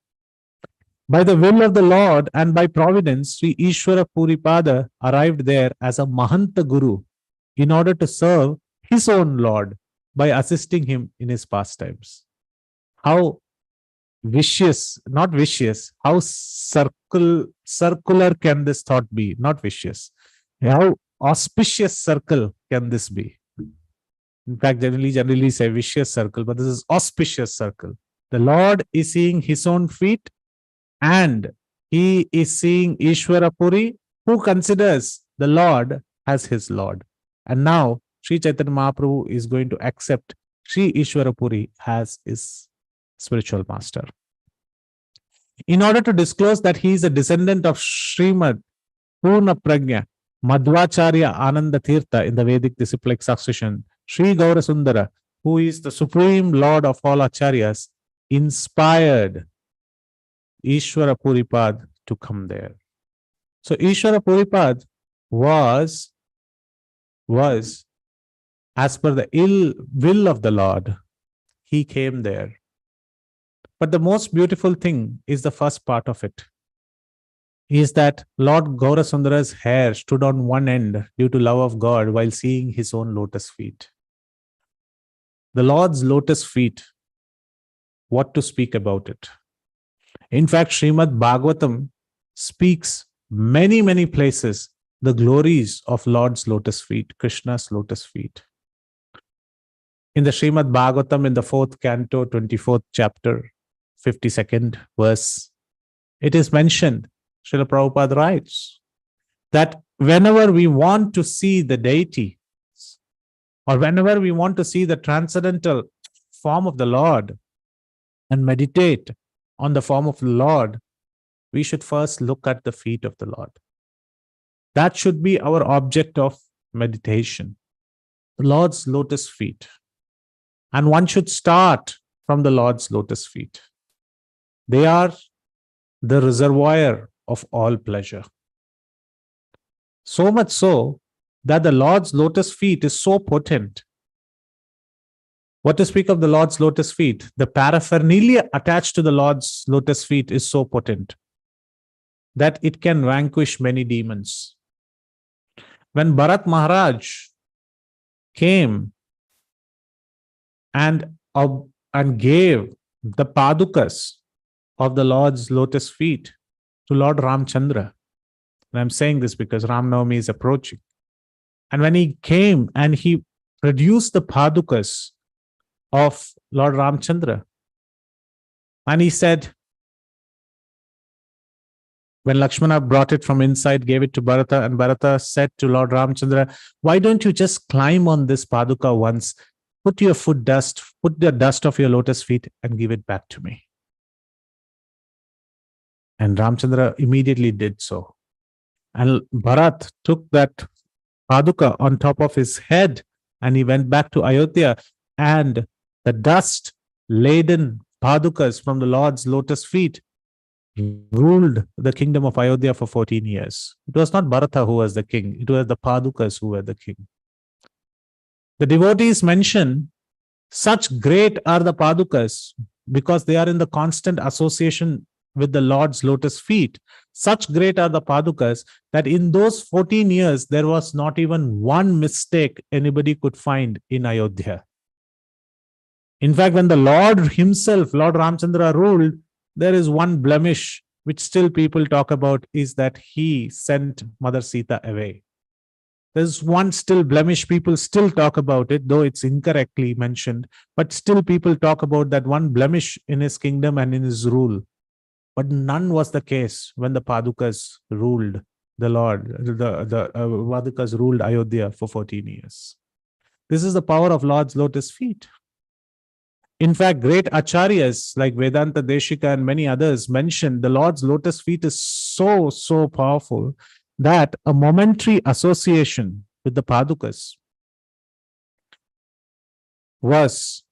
By the will of the Lord and by providence, Sri Ishvara Puripada arrived there as a Mahanta Guru in order to serve his own Lord by assisting him in his pastimes. How vicious, not vicious, how circular can this thought be? Not vicious. How auspicious circle can this be? In fact, generally say vicious circle, but this is auspicious circle. The Lord is seeing his own feet and he is seeing Ishvara Puri, who considers the Lord as his Lord. And now Sri Chaitanya Mahaprabhu is going to accept Sri Ishvara Puri as his spiritual master. In order to disclose that he is a descendant of Srimad Purna Prajna, Madhvacharya Ananda Tirtha in the Vedic disciplic succession, Sri Gaurasundara, who is the supreme lord of all acharyas, inspired Ishvara Puripad to come there. So Ishvara Puripad was as per the will of the Lord. He came there. But the most beautiful thing is the first part of it. Is that Lord Gaurasundara's hair stood on one end due to love of God while seeing his own lotus feet. The Lord's lotus feet, what to speak about it? In fact, Srimad Bhagavatam speaks many places the glories of Lord's lotus feet, Krishna's lotus feet. In the Srimad Bhagavatam, in the 4th canto, 24th chapter, 52nd verse, it is mentioned, Srila Prabhupada writes, that whenever we want to see the deity, or whenever we want to see the transcendental form of the Lord and meditate on the form of the Lord, we should first look at the feet of the Lord. That should be our object of meditation. The Lord's lotus feet. And one should start from the Lord's lotus feet. They are the reservoir of all pleasure. So much so that the Lord's lotus feet is so potent. What to speak of the Lord's lotus feet? The paraphernalia attached to the Lord's lotus feet is so potent that it can vanquish many demons. When Bharat Maharaj came and gave the padukas of the Lord's lotus feet to Lord Ramchandra. And I'm saying this because Ram Navami is approaching. And when he came and he produced the padukas of Lord Ramchandra, and he said, when Lakshmana brought it from inside, gave it to Bharata, and Bharata said to Lord Ramchandra, why don't you just climb on this paduka once, put the dust of your lotus feet and give it back to me. And Ramchandra immediately did so. And Bharat took that paduka on top of his head and he went back to Ayodhya, and the dust laden padukas from the Lord's lotus feet ruled the kingdom of Ayodhya for 14 years. It was not Bharata who was the king, it was the padukas who were the king. The devotees mention such great are the padukas because they are in the constant association with the Lord's lotus feet. Such great are the padukas that in those 14 years, there was not even one mistake anybody could find in Ayodhya. In fact, when the Lord himself, Lord Ramchandra, ruled, there is one blemish which still people talk about, is that he sent Mother Sita away. There's one still blemish, people still talk about it, though it's incorrectly mentioned, but still people talk about that one blemish in his kingdom and in his rule. But none was the case when the Padukas ruled the Lord. The Padukas ruled Ayodhya for 14 years. This is the power of Lord's lotus feet. In fact, great acharyas like Vedanta Deshika and many others mention the Lord's lotus feet is so powerful that a momentary association with the Padukas was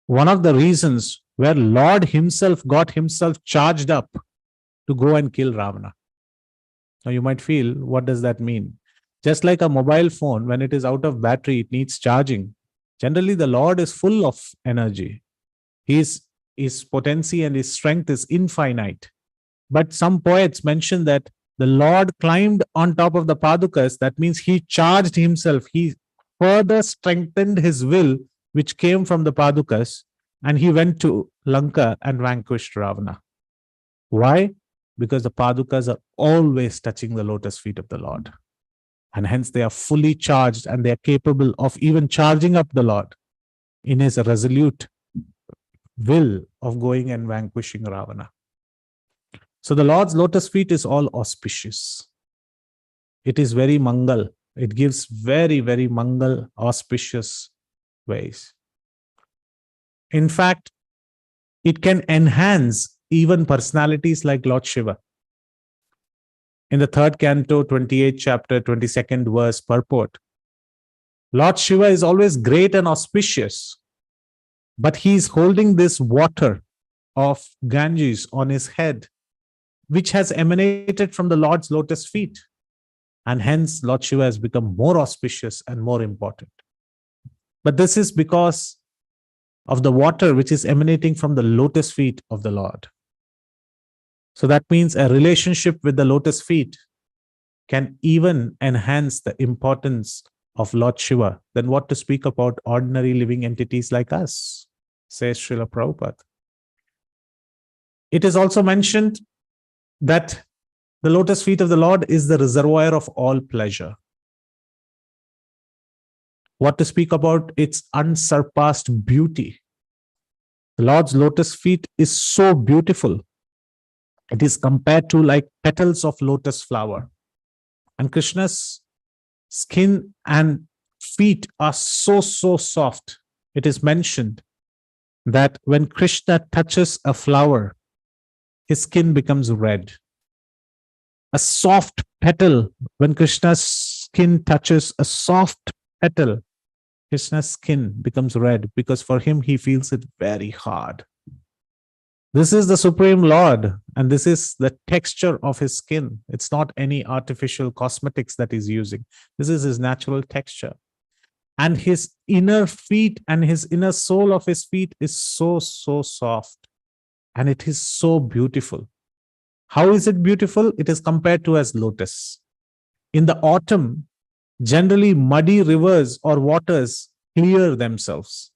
one of the reasons where Lord himself got himself charged up to go and kill Ravana. Now you might feel, what does that mean? Just like a mobile phone, when it is out of battery, it needs charging. Generally, the Lord is full of energy. His potency and his strength is infinite. But some poets mention that the Lord climbed on top of the Padukas. That means he charged himself. He further strengthened his will, which came from the Padukas, and he went to Lanka and vanquished Ravana. Why? Because the Padukas are always touching the lotus feet of the Lord. And hence they are fully charged and they are capable of even charging up the Lord in his resolute will of going and vanquishing Ravana. So the Lord's lotus feet is all auspicious. It is very mangal. It gives very, very mangal, auspicious ways. In fact, it can enhance even personalities like Lord Shiva. In the 3rd canto, 28th chapter, 22nd verse purport, Lord Shiva is always great and auspicious, but he is holding this water of Ganges on his head, which has emanated from the Lord's lotus feet. And hence, Lord Shiva has become more auspicious and more important. But this is because of the water which is emanating from the lotus feet of the Lord. So that means a relationship with the lotus feet can even enhance the importance of Lord Shiva than what to speak about ordinary living entities like us, says Srila Prabhupada. It is also mentioned that the lotus feet of the Lord is the reservoir of all pleasure. What to speak about its unsurpassed beauty. The Lord's lotus feet is so beautiful. It is compared to like petals of lotus flower. And Krishna's skin and feet are so soft. It is mentioned that when Krishna touches a flower, his skin becomes red. A soft petal, when Krishna's skin touches a soft petal, Krishna's skin becomes red because for him, he feels it very hard. This is the Supreme Lord, and this is the texture of his skin. It's not any artificial cosmetics that he's using. This is his natural texture. And his inner feet and his inner soul of his feet is so soft. And it is so beautiful. How is it beautiful? It is compared to as lotus. In the autumn, Generally, muddy rivers or waters clear themselves,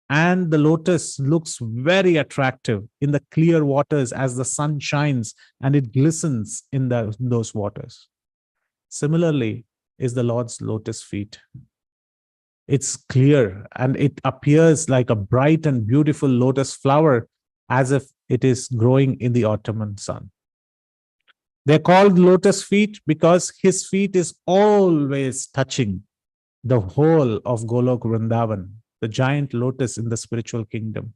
and the lotus looks very attractive in the clear waters as the sun shines and it glistens in those waters. Similarly, is the Lord's lotus feet. It's clear and it appears like a bright and beautiful lotus flower as if it is growing in the autumn sun. They're called lotus feet because his feet is always touching the whole of Golok Vrindavan, the giant lotus in the spiritual kingdom.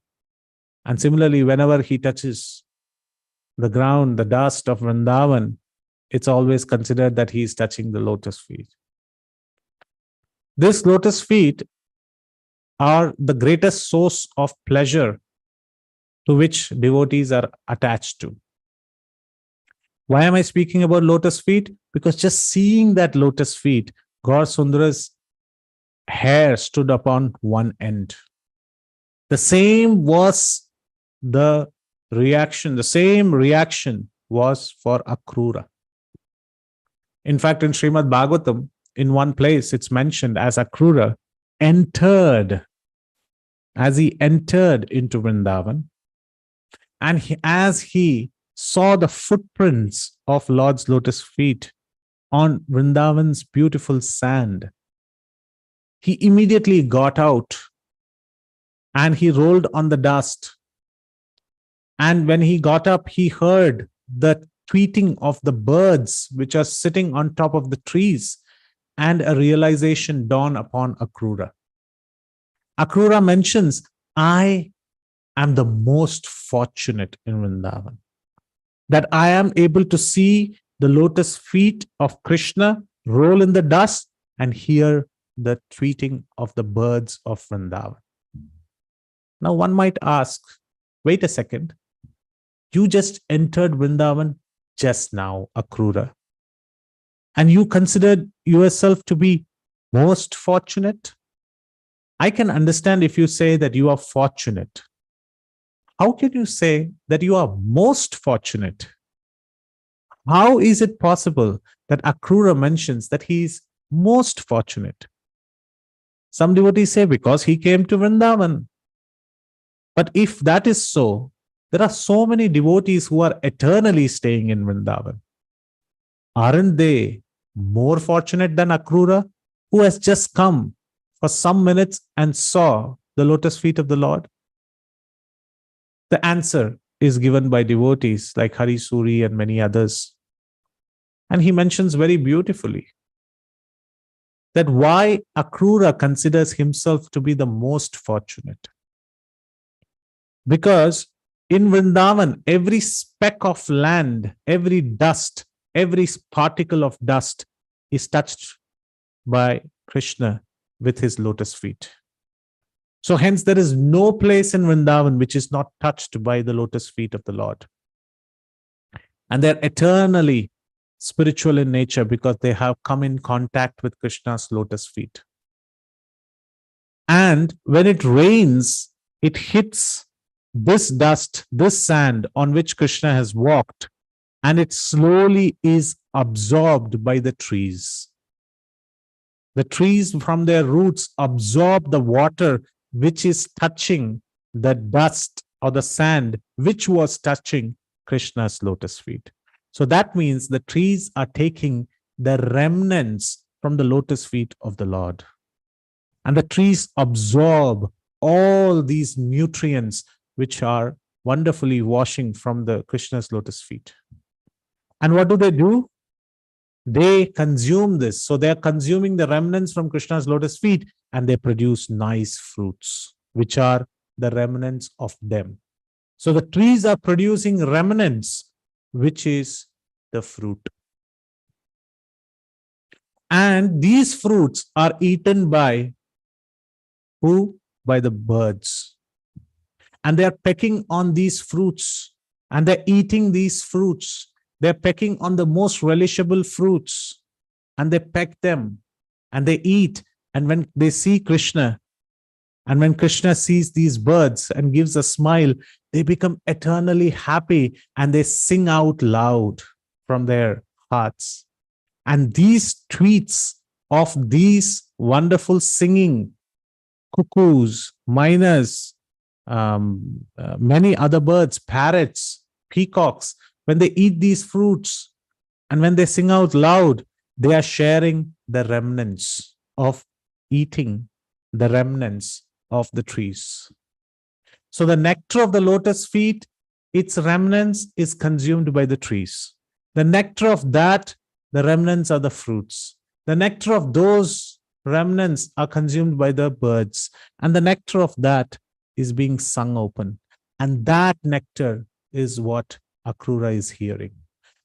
And similarly, whenever he touches the ground, the dust of Vrindavan, it's always considered that he is touching the lotus feet. This lotus feet are the greatest source of pleasure to which devotees are attached to. Why am I speaking about lotus feet? Because just seeing that lotus feet, Gaur Sundara's hair stood upon one end. The same was the reaction. The same reaction was for Akrura. In fact, in Srimad Bhagavatam, in one place, it's mentioned as Akrura entered, as he entered into Vrindavan, and as he saw the footprints of Lord's lotus feet on Vrindavan's beautiful sand, he immediately got out and he rolled on the dust. And when he got up, he heard the tweeting of the birds which are sitting on top of the trees, and a realization dawned upon Akrura. Akrura mentions, I am the most fortunate in Vrindavan, that I am able to see the lotus feet of Krishna roll in the dust and hear the tweeting of the birds of Vrindavan. Now one might ask, wait a second, you just entered Vrindavan just now, Akrura, and you considered yourself to be most fortunate? I can understand if you say that you are fortunate. How can you say that you are most fortunate? How is it possible that Akrura mentions that he is most fortunate? Some devotees say because he came to Vrindavan. But if that is so, there are so many devotees who are eternally staying in Vrindavan. Aren't they more fortunate than Akrura, who has just come for some minutes and saw the lotus feet of the Lord? The answer is given by devotees like Hari Suri and many others. And he mentions very beautifully that why Akrura considers himself to be the most fortunate. Because in Vrindavan, every speck of land, every dust, every particle of dust is touched by Krishna with his lotus feet. So hence there is no place in Vrindavan which is not touched by the lotus feet of the Lord. And they're eternally spiritual in nature because they have come in contact with Krishna's lotus feet. And when it rains, it hits this dust, this sand on which Krishna has walked, and it slowly is absorbed by the trees. The trees from their roots absorb the water which is touching the dust or the sand which was touching Krishna's lotus feet. So that means the trees are taking the remnants from the lotus feet of the Lord. And the trees absorb all these nutrients which are wonderfully washing from the Krishna's lotus feet. And what do? They consume this. So they are consuming the remnants from Krishna's lotus feet, and they produce nice fruits, which are the remnants of them. So the trees are producing remnants, which is the fruit. And these fruits are eaten by who? By the birds. And they are pecking on these fruits, and they're eating these fruits. They're pecking on the most relishable fruits, and they peck them and they eat. And when they see Krishna, and when Krishna sees these birds and gives a smile, they become eternally happy and they sing out loud from their hearts. And these tweets of these wonderful singing cuckoos, miners, many other birds, parrots, peacocks, when they eat these fruits and when they sing out loud, they are sharing the remnants of eating the remnants of the trees. So the nectar of the lotus feet, its remnants is consumed by the trees. The nectar of that, the remnants are the fruits. The nectar of those remnants are consumed by the birds. And the nectar of that is being sung open. And that nectar is what Akrura is hearing.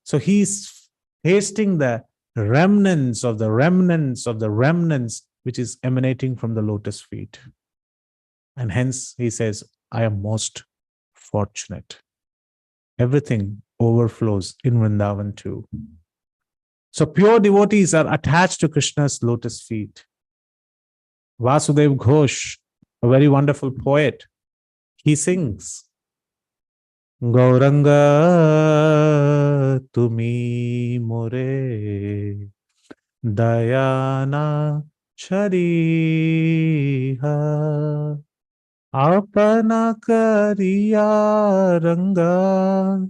So he's tasting the remnants of the remnants of the remnants which is emanating from the lotus feet. And hence he says, I am most fortunate. Everything overflows in Vrindavan too. So pure devotees are attached to Krishna's lotus feet. Vasudev Ghosh, a very wonderful poet, he sings, Gauranga tumi more dayana chariha apana kariya ranga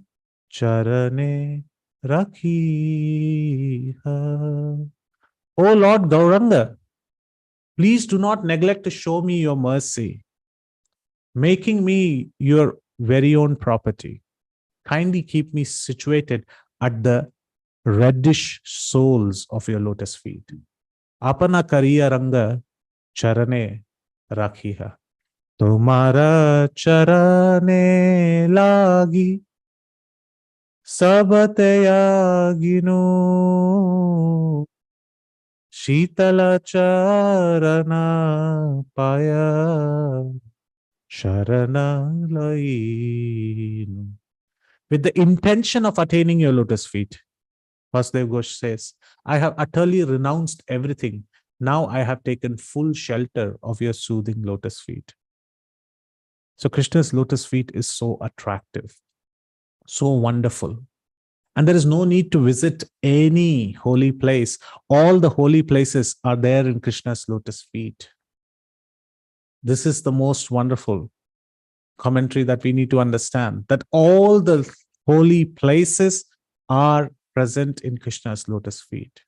charane rakhiha. O Lord Gauranga, please do not neglect to show me your mercy, making me your very own property. Kindly keep me situated at the reddish soles of your lotus feet. Apana kariya ranga charane rakhiha. Tumhara charane lagi sabatayagino shitala charana paya sharana lainu. With the intention of attaining your lotus feet, Vasudev Ghosh says, I have utterly renounced everything. Now I have taken full shelter of your soothing lotus feet. So Krishna's lotus feet is so attractive, so wonderful. And there is no need to visit any holy place. All the holy places are there in Krishna's lotus feet. This is the most wonderful commentary that we need to understand, that all the holy places are present in Krishna's lotus feet.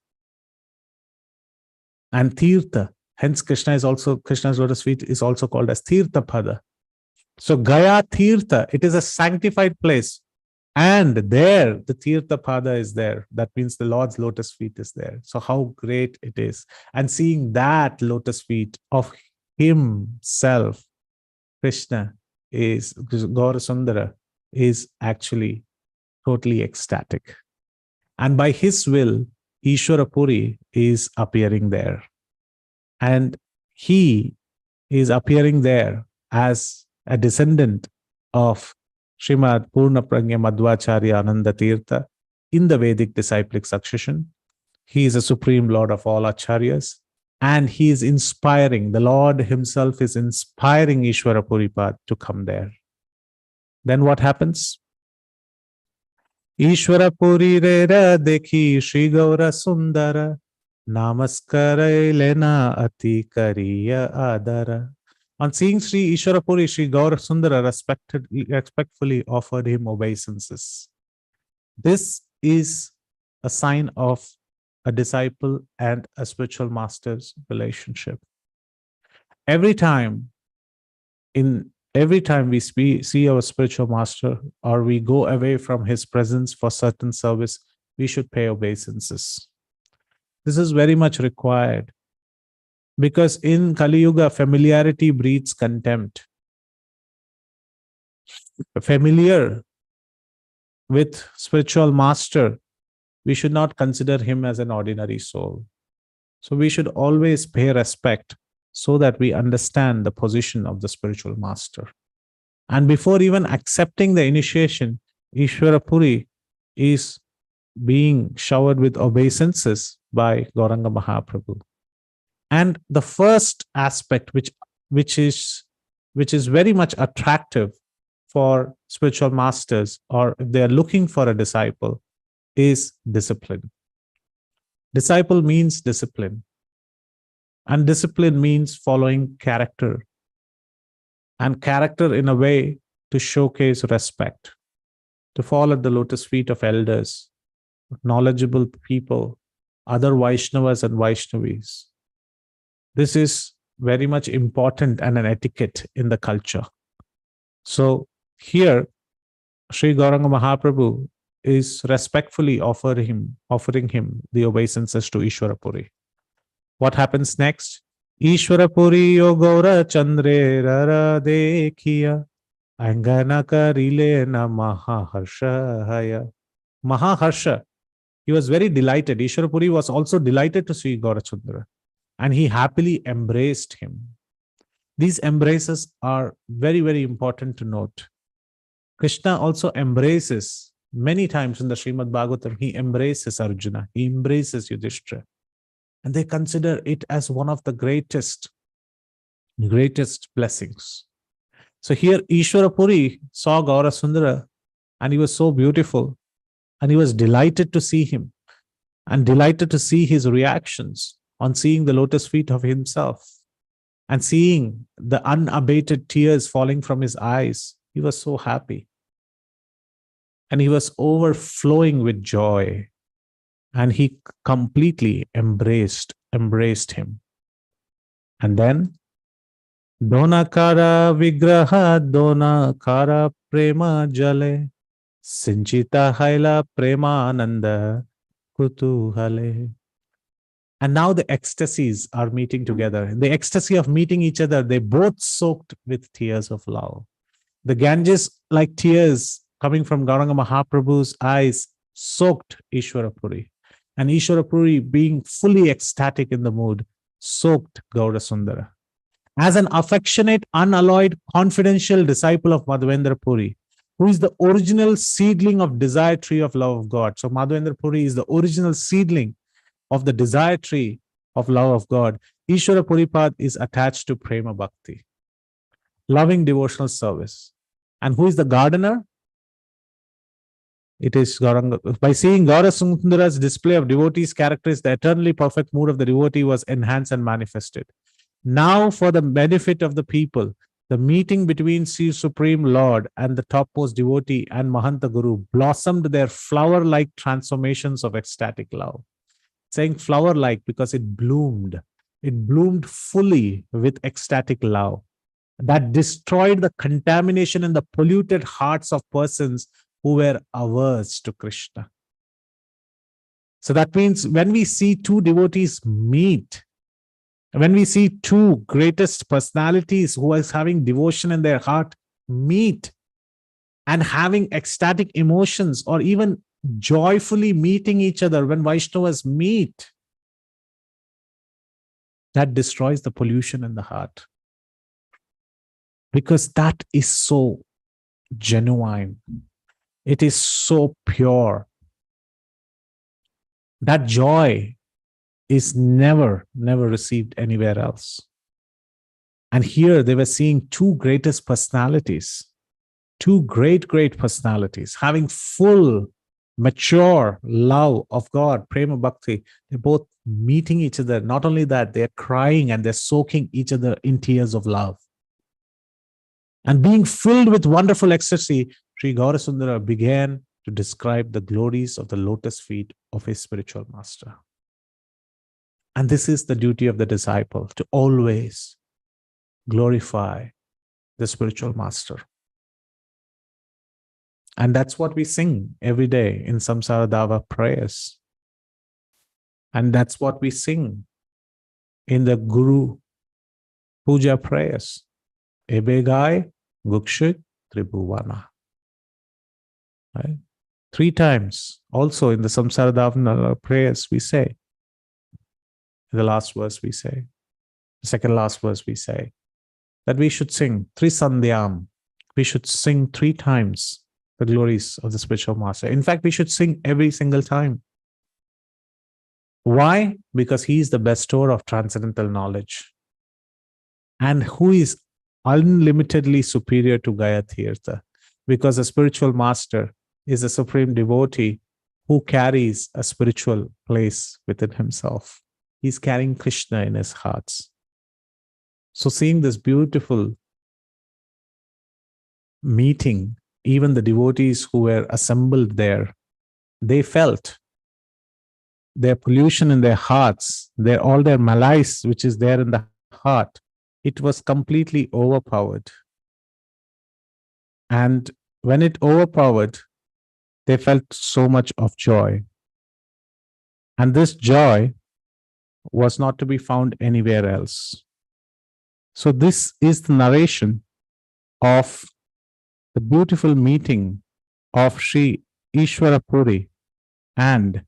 And Tirtha, hence Krishna's lotus feet is also called as Tirtha Pada. So Gaya Tirtha, it is a sanctified place. And there, the Tirtha Pada is there. That means the Lord's lotus feet is there. So how great it is. And seeing that lotus feet of himself, Krishna is, Gaurasundara is actually totally ecstatic. And by his will, Ishwara Puri is appearing there. And he is appearing there as a descendant of Srimad Purna Pragya Madhvacharya Ananda Tirtha in the Vedic disciplic succession. He is a supreme Lord of all Acharyas. And he is inspiring, the Lord himself is inspiring Ishwara Puripad to come there. Then what happens? Ishwara Puri Rera Dekhi Shri Gaura Sundara Namaskara Lena Ati Kariya Adara. On seeing Sri Ishwara Puri, Sri Gaura Sundara respectfully offered him obeisances. This is a sign of a disciple and a spiritual master's relationship. Every time we see our spiritual master or we go away from his presence for certain service, we should pay obeisances. This is very much required because in Kali Yuga, familiarity breeds contempt. Familiar with spiritual master, we should not consider him as an ordinary soul. So we should always pay respect so that we understand the position of the spiritual master. And before even accepting the initiation, Ishwara Puri is being showered with obeisances by Gauranga Mahaprabhu. And the first aspect which is very much attractive for spiritual masters, or if they are looking for a disciple, is discipline. Disciple means discipline. And discipline means following character. And character in a way to showcase respect, to fall at the lotus feet of elders, knowledgeable people, other Vaishnavas and Vaishnavis. This is very much important and an etiquette in the culture. So here, Sri Gauranga Mahaprabhu is respectfully offering him the obeisances to Ishwarapuri. What happens next? Ishwarapuri yo Gaura Chandre Rara Dekhiya Angana Karile na Mahaharsha Haya. Mahaharsha. He was very delighted. Ishwarapuri was also delighted to see Gaurachandra, and he happily embraced him. These embraces are very, very important to note. Krishna also embraces many times in the Srimad Bhagavatam. He embraces Arjuna, he embraces Yudhishthira, and they consider it as one of the greatest blessings. So here Ishwarapuri saw Gaurasundara, and he was so beautiful, and he was delighted to see him and delighted to see his reactions on seeing the lotus feet of himself and seeing the unabated tears falling from his eyes. He was so happy. And he was overflowing with joy. And he completely embraced him. And then, Donakara vigraha donakara prema jale sinchita haila prema ananda kutuhale. And now the ecstasies are meeting together. In the ecstasy of meeting each other, they both soaked with tears of love. The Ganges, like tears coming from Gauranga Mahaprabhu's eyes, soaked Ishwarapuri. And Ishwarapuri, being fully ecstatic in the mood, soaked Gaurasundara. As an affectionate, unalloyed, confidential disciple of Madhavendra Puri, who is the original seedling of desire tree of love of God. So Madhavendra Puri is the original seedling of the desire tree of love of God. Ishwara Puripad is attached to Prema Bhakti, loving devotional service. And who is the gardener? It is Gauranga. By seeing Gaurasundara's display of devotees' characters, the eternally perfect mood of the devotee was enhanced and manifested. Now, for the benefit of the people, the meeting between Sri Supreme Lord and the topmost devotee and Mahanta Guru blossomed their flower-like transformations of ecstatic love. Saying flower-like because it bloomed. It bloomed fully with ecstatic love that destroyed the contamination and the polluted hearts of persons who were averse to Krishna. So that means when we see two devotees meet, when we see two greatest personalities who are having devotion in their heart meet and having ecstatic emotions or even joyfully meeting each other, when Vaishnavas meet, that destroys the pollution in the heart. Because that is so genuine. It is so pure. That joy is never received anywhere else. And here they were seeing two greatest personalities, two great personalities, having full, mature love of God, Prema Bhakti. They're both meeting each other. Not only that, they're crying and they're soaking each other in tears of love. And being filled with wonderful ecstasy, Sri Gaurasundara began to describe the glories of the lotus feet of his spiritual master. And this is the duty of the disciple, to always glorify the spiritual master. And that's what we sing every day in Samsara Dava prayers. And that's what we sing in the Guru Puja prayers. Ebegai Gukshik Tribhuvana. Right? 3 times also in the Samsara Dava prayers we say. In the last verse we say, the second last verse we say, that we should sing Trisandhyam. We should sing 3 times the glories of the spiritual master. In fact, we should sing every single time. Why? Because he is the bestower of transcendental knowledge. And who is unlimitedly superior to Gayatirtha? Because a spiritual master is a supreme devotee who carries a spiritual place within himself. he's carrying Krishna in his hearts. So seeing this beautiful meeting, even the devotees who were assembled there, they felt their pollution in their hearts, all their malice which is there in the heart, it was completely overpowered. And when it overpowered, they felt so much of joy. And this joy was not to be found anywhere else. So this is the narration of the beautiful meeting of Sri Ishvara Puri and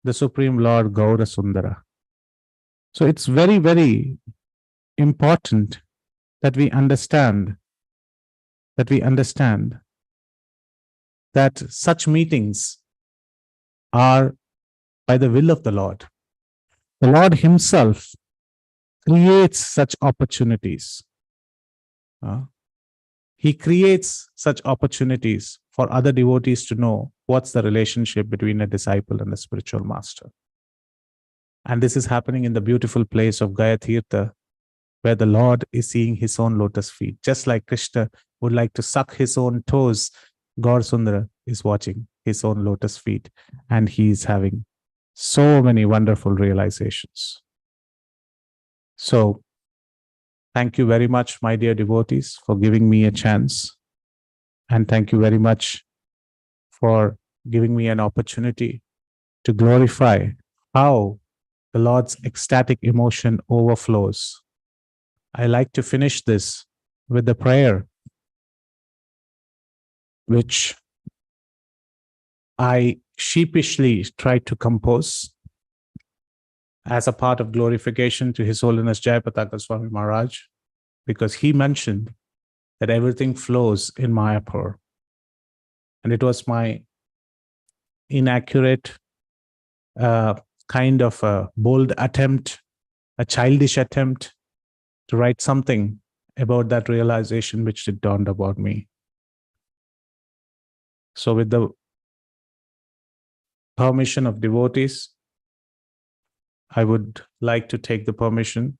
the Supreme Lord Gaura Sundara. So it's very, very important that we understand that such meetings are by the will of the Lord. The Lord himself creates such opportunities. He creates such opportunities for other devotees to know what's the relationship between a disciple and a spiritual master. And this is happening in the beautiful place of Gayatirtha, where the Lord is seeing his own lotus feet. Just like Krishna would like to suck his own toes, Gaur Sundara is watching his own lotus feet, and he is having so many wonderful realizations. So, thank you very much, my dear devotees, for giving me a chance. And thank you very much for giving me an opportunity to glorify how the Lord's ecstatic emotion overflows. I like to finish this with the prayer which I sheepishly tried to compose as a part of glorification to His Holiness Jayapataka Swami Maharaj, because he mentioned that everything flows in Mayapur. And it was my inaccurate kind of a bold attempt, a childish attempt to write something about that realization which it dawned about me. So with the permission of devotees, I would like to take the permission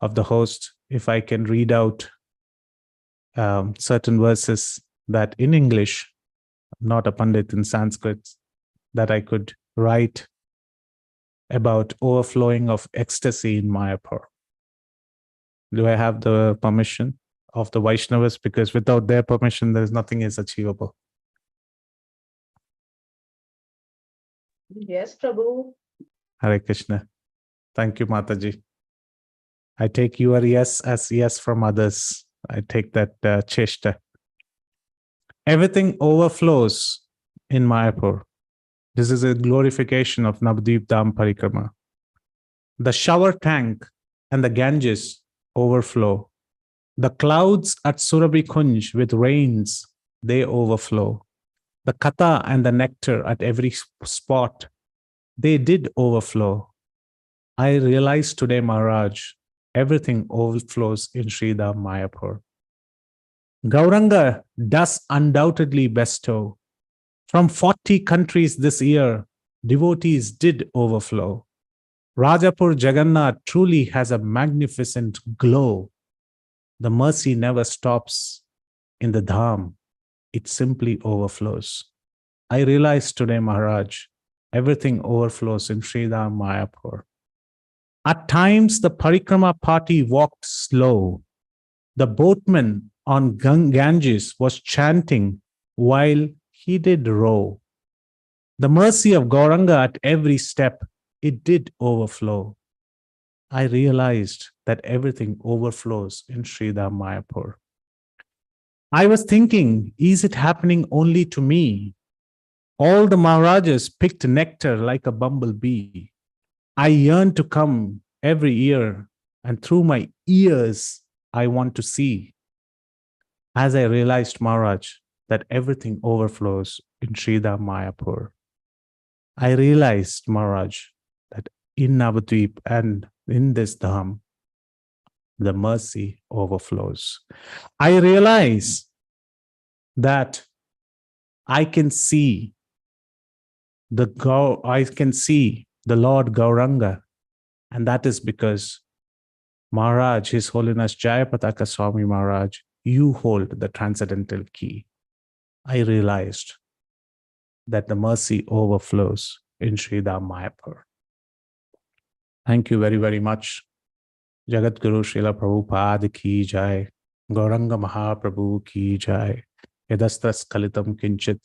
of the host if I can read out certain verses that in English, not a Pandit in Sanskrit, that I could write about overflowing of ecstasy in Mayapur. Do I have the permission of the Vaishnavas? Because without their permission, there is nothing is achievable. Yes, Prabhu. Hare Krishna. Thank you, Mataji. I take your yes as yes from others. I take that cheshta. Everything overflows in Mayapur. This is a glorification of Navadvip Dham Parikrama. The shower tank and the Ganges overflow. The clouds at Surabhi Kunj with rains, they overflow. The katha and the nectar at every spot, they did overflow. I realized today, Maharaj, everything overflows in Sridham Mayapur. Gauranga does undoubtedly bestow. From 40 countries this year, devotees did overflow. Rajapur Jagannath truly has a magnificent glow. The mercy never stops in the Dham. It simply overflows. I realized today, Maharaj, everything overflows in Sridham Mayapur. At times, the Parikrama party walked slow. The boatman on Ganges was chanting while he did row. The mercy of Gauranga at every step, it did overflow. I realized that everything overflows in Sridham Mayapur. I was thinking, is it happening only to me? All the Maharajas picked nectar like a bumblebee. I yearn to come every year, and through my ears, I want to see. As I realized, Maharaj, that everything overflows in Sridham Mayapur. I realized, Maharaj, that in Navadvip and in this Dham, the mercy overflows. I realize that I can see the Lord Gauranga And that is because Maharaj, His Holiness Jayapataka Swami Maharaj, you hold the transcendental key. I realized that the mercy overflows in Sridham Mayapur. Thank you very, very much. Jagat Guru Srila Prabhupada ki jai. Gauranga Mahaprabhu ki jai. Yadastas Kalitam Kinchit.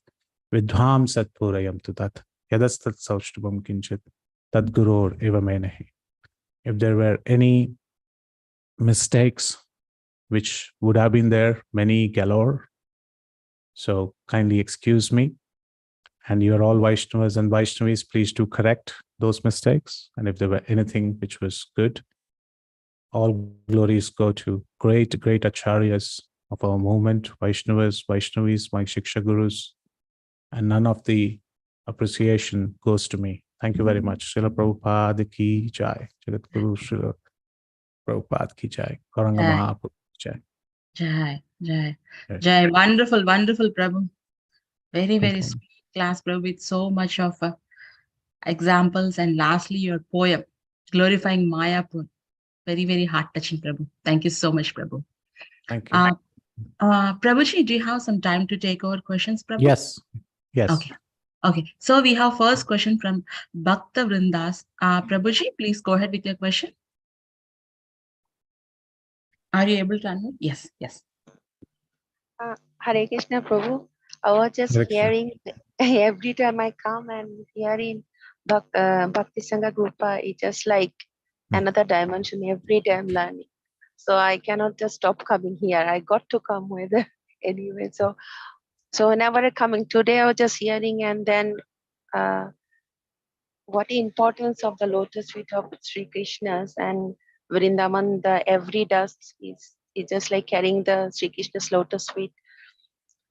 Vidham Satpurayam Tutat. Yadastat Saushtubam Kinchit. Tadgurur eva menahi. If there were any mistakes which would have been there, many galore, so kindly excuse me. And you are all Vaishnavas and Vaishnavis, please do correct those mistakes. And if there were anything which was good, all glories go to great acharyas of our movement, Vaishnavas, Vaishnavis, my Shiksha Gurus, and none of the appreciation goes to me. Thank you very much. Srila Prabhupada ki jai. Jagat Guru Srila Prabhupada ki jai. Gauranga Mahaprabhu ki jai. Jai, Jai, Jai. Jai. Wonderful, wonderful, Prabhu. Very, very you. sweet class, Prabhu, with so much of examples. And lastly, your poem, glorifying Mayapur. Very, very heart-touching, Prabhu. Thank you so much, Prabhu. Thank you. Prabhuji, do you have some time to take over questions, Prabhu? Yes. Okay. Okay. So we have first question from Bhakta Vrindas. Prabhuji, please go ahead with your question. Are you able to unmute? Yes. Hare Krishna, Prabhu. I was just Hare Krishna. hearing every time I come and hearing Bhakti Sangha Grupa, it's just like another dimension. Every day I'm learning. So I cannot just stop coming here. I got to come whether anyway. So whenever I coming today, I was just hearing, and then what the importance of the lotus feet of Sri Krishna's and Vrindavan, the every dust is just like carrying the Sri Krishna's lotus feet.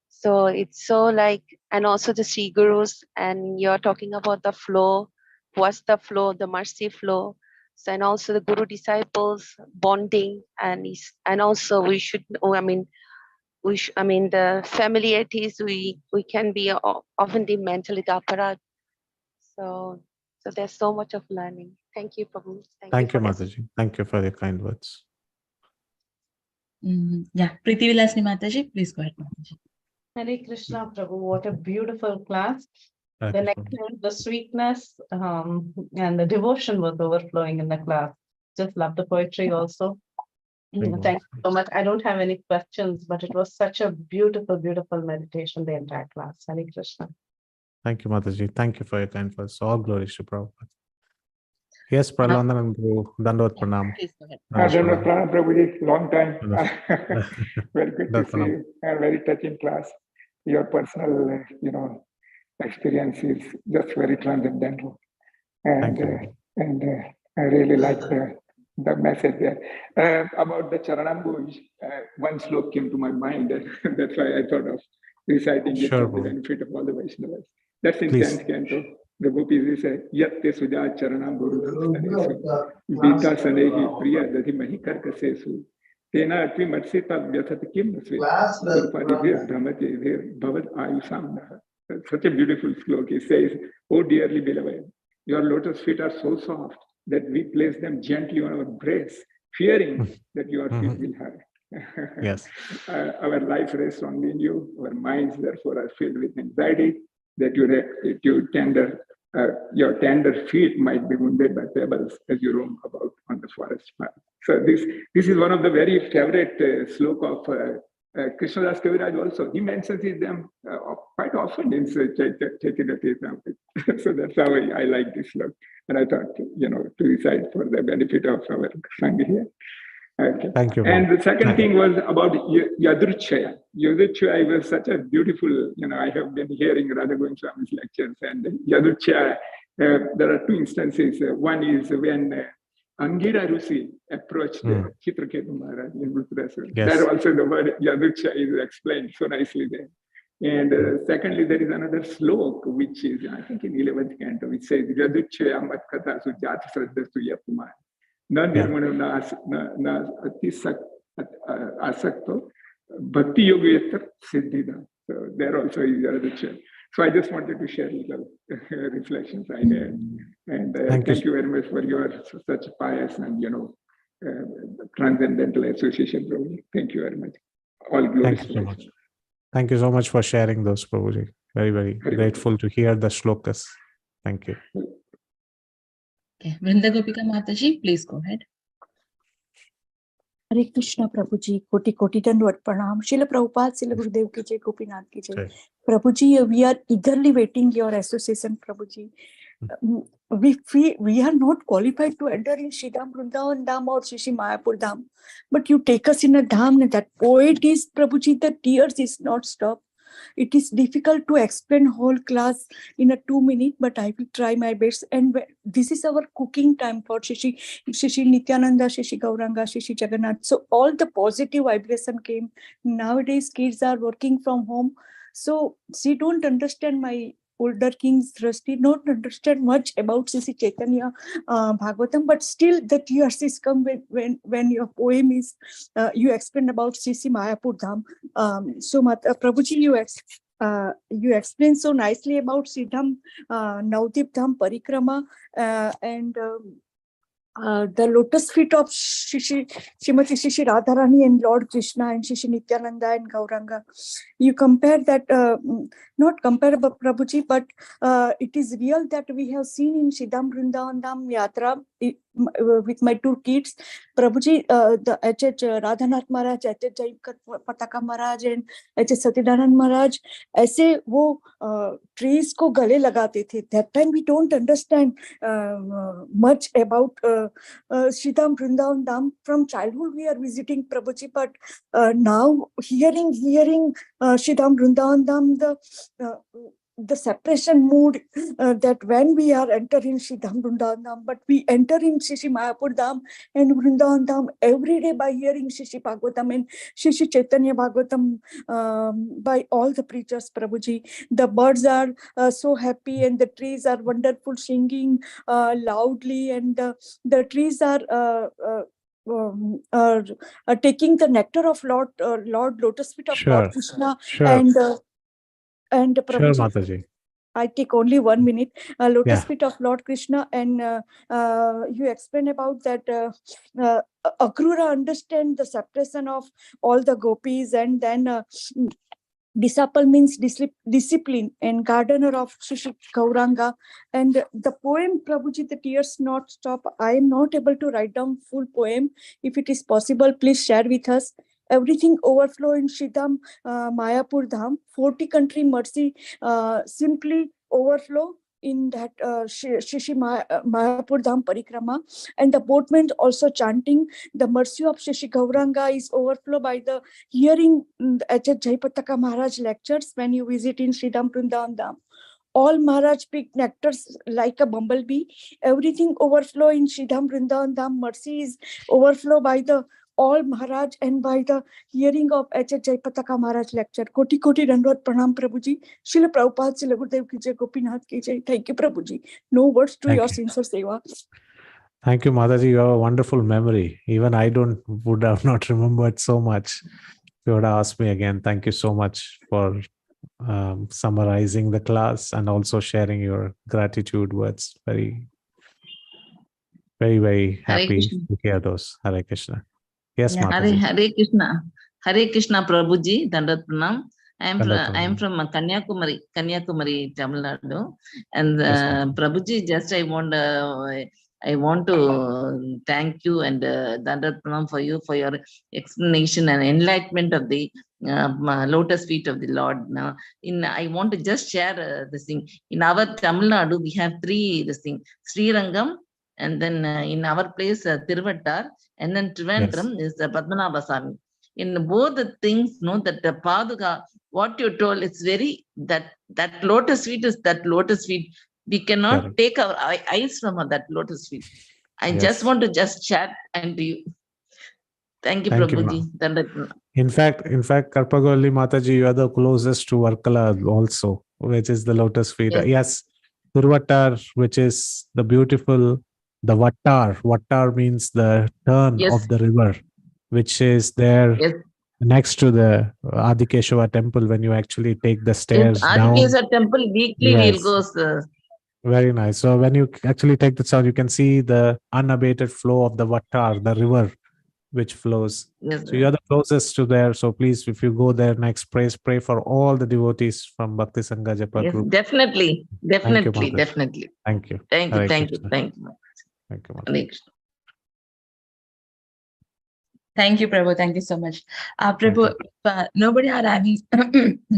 So it's so like, and also the Sri Gurus, and you're talking about the flow. What's the flow? The mercy flow. So, and also the Guru disciples bonding, and also we should. The familiarities we can be often the mentally the apparat. So there's so much of learning. Thank you, Prabhu. Thank you, for this. Mataji. Thank you for your kind words. Yeah. Preeti Vilasni Mataji, please go ahead, Mataji. Hare Krishna, Prabhu. What a beautiful class. Hare The Krishna. nectar, the sweetness, and the devotion was overflowing in the class. Just love the poetry also. Thank you so much. I don't have any questions, but it was such a beautiful, beautiful meditation, the entire class. Hare Krishna. Thank you, Mataji. Thank you for your kind words. All glory to Prabhupada. Yes, Pralandan Guru, Dandavat Pranam. Please go ahead. Dandavat Pranam, Prabhuji, long time. Very good to Dandavat see you. A very touching class. Your personal, experience is just very transcendental. Thank you. And I really like the message there. About the Charanambuj, one sloka came to my mind. That's why I thought of reciting it for the benefit of all the Vaishnavas. That's in 10th canto. The gopis say, Yatte Suja Charanam Guru Vita Sanehi Priya Dadimahi Karkasesu Tena Atvi Matsita Vyathat Kim Surpadi Dhamati Bhavad Ayusamna. Such a beautiful sloka. He says, Oh dearly beloved, your lotus feet are so soft that we place them gently on our breasts, fearing that your feet will hurt. Yes. Our life rests only in you. Our minds, therefore, are filled with anxiety that your tender feet might be wounded by pebbles as you roam about on the forest path. So this is one of the very favorite sloka of Krishnadas Kaviraj also. He mentions them quite often in Chaitanya. So that's how I like this sloka. And I thought, to recite for the benefit of our Sangha here. Okay. Thank you. And the second thing was about Yadruchaya. Yadruchaya was such a beautiful, I have been hearing Radha Govind Swami's lectures, and Yadruchaya, there are two instances. One is when Angira Rusi approached Chitraketu Maharaj in Uttarakhand. Yes. There also the word Yadruchaya is explained so nicely there. And secondly, there is another slok, which is, I think in 11th canto, which says, Yadruchaya Mat Katha Sujat Sradhastu Yapumar. Na nirmano na asakto bhakti yoga siddhida. So there also is Yadruchaya. So I just wanted to share little reflections I had. And thank you very much for your such pious and, transcendental association, Prabhuji. Thank you very much. All glories Thank you to so Vaishnava. much. Thank you so much for sharing those, Prabhuji. Very, very grateful to hear the shlokas. Thank you. Okay. Vrinda Gopika Mataji, please go ahead. Hare Krishna Prabhuji, koti koti dandavat pranam. Srila Prabhupada, Srila Gurudev ki jai, Gopinath ki jai. Prabhuji, we are eagerly waiting your association, Prabhuji. We are not qualified to enter in Shridham Vrindavan Dham or Shri Mayapur Dham, but you take us in a dham that poet is, Prabhuji, the tears is not stop. It is difficult to explain whole class in a 2 minutes, but I will try my best. And this is our cooking time for Shishi Nityananda, Shishi Gauranga, Shishi Jagannath. So all the positive vibration came. Nowadays, kids are working from home. So she don't understand my older kings, Rusty, don't understand much about Sisi Caitanya Bhagavatam, but still the tears is come when your poem is, you explain about Sisi Mayapur Dham. So Prabhuji, you explained so nicely about Siddham, Navdip Dham Parikrama, and the lotus feet of Shrimati Shishi Radharani and Lord Krishna and Shishi Nityananda and Gauranga. You compare that, not compare Prabhuji, but it is real that we have seen in Shridham Vrindavan Dham Yatra with my 2 kids. Prabhuji, the H.H. Radhanath Maharaj, H.H. Jai Pataka Maharaj and H.H. Satyanarayana Maharaj, ऐसे वो trees को गले लगाते थे. That time we don't understand much about Shridham Vrindavan Dham. From childhood we are visiting Prabhuji, but now hearing Shridham Vrindavan Dham, the separation mood that when we are entering Shridham Vrindavan Dham, but we enter in Shishi Mayapur Dham and Vrindavan Dham every day by hearing Shishi Bhagavatam and Shishi Caitanya Bhagavatam by all the preachers, Prabhuji. The birds are so happy and the trees are wonderful, singing loudly, and the trees are taking the nectar of Lord Lotus feet of Lord Krishna. And Prabhuji, sure, Mataji. I take only 1 minute. Lotus feet of Lord Krishna, and you explain about that Akrura understand the separation of all the gopis, and then disciple means discipline, and gardener of Shishi Gauranga. And the poem, Prabhuji, the tears not stop. I am not able to write down full poem. If it is possible, please share with us. Everything overflow in Shridham Mayapur Dham. 40 country mercy simply overflow in that Shishi Mayapur Dham Parikrama. And the boatmen also chanting the mercy of Shishi Gauranga is overflow by the hearing H.H. Jaipataka Maharaj lectures when you visit in Shridham Vrindavan Dham. All Maharaj pick nectars like a bumblebee. Everything overflow in Shridham Vrindavan Dham. Mercy is overflow by the all Maharaj and by the hearing of H.H. Jaipataka Maharaj lecture. Koti koti dandavat pranam, Prabhuji. Srila Prabhupada, Srila Gurudev ki jai, Gopinath ki jai. Thank you, Prabhuji. No words to your sincere seva. Thank you, Mataji. You have a wonderful memory. Even I would have not remembered so much. You would have asked me again. Thank you so much for summarizing the class and also sharing your gratitude words. Very, very, very happy to hear those. Hare Krishna. Yes, Mataji. Hare Krishna, Prabhuji, Dandat Pranam. I am from Kanyakumari, Tamil Nadu. And Prabhuji, just I want to thank you and Dandat Pranam for you for your explanation and enlightenment of the lotus feet of the Lord. Now, I want to just share this thing. In our Tamil Nadu, we have 3 this thing: Srirangam, and then in our place Tiruvattar, and then Trivandrum is the Padmanabhasami. In both the things, that the Paduka, what you told, it's very that lotus feet is that lotus feet. We cannot take our eyes from that lotus feet. I just want to just chat and you. Thank you, Prabhuji. In fact, Karpagoli Mataji, you are the closest to Varkala also, which is the lotus feet. Yes, Tiruvattar, which is the beautiful, the Vattar. Vattar means the turn of the river, which is there next to the Adikeshava temple, when you actually take the Yes, stairs down. Adikeshava temple, weekly we'll Yes. go, sir. Very nice. So when you actually take the sound, you can see the unabated flow of the Vattar, the river, which flows. Yes, So sir. you're the closest to there. So please, if you go there next, pray for all the devotees from Bhakti Sangha Japa Yes, group. definitely, Thank you, definitely, Mataji. definitely. Thank you. Thank you, Hare thank you, Krishna. thank you. Thank you, Hare Mataji. Krishna. Thank you, Prabhu. Thank you so much. Thank Prabhu, you. if nobody are having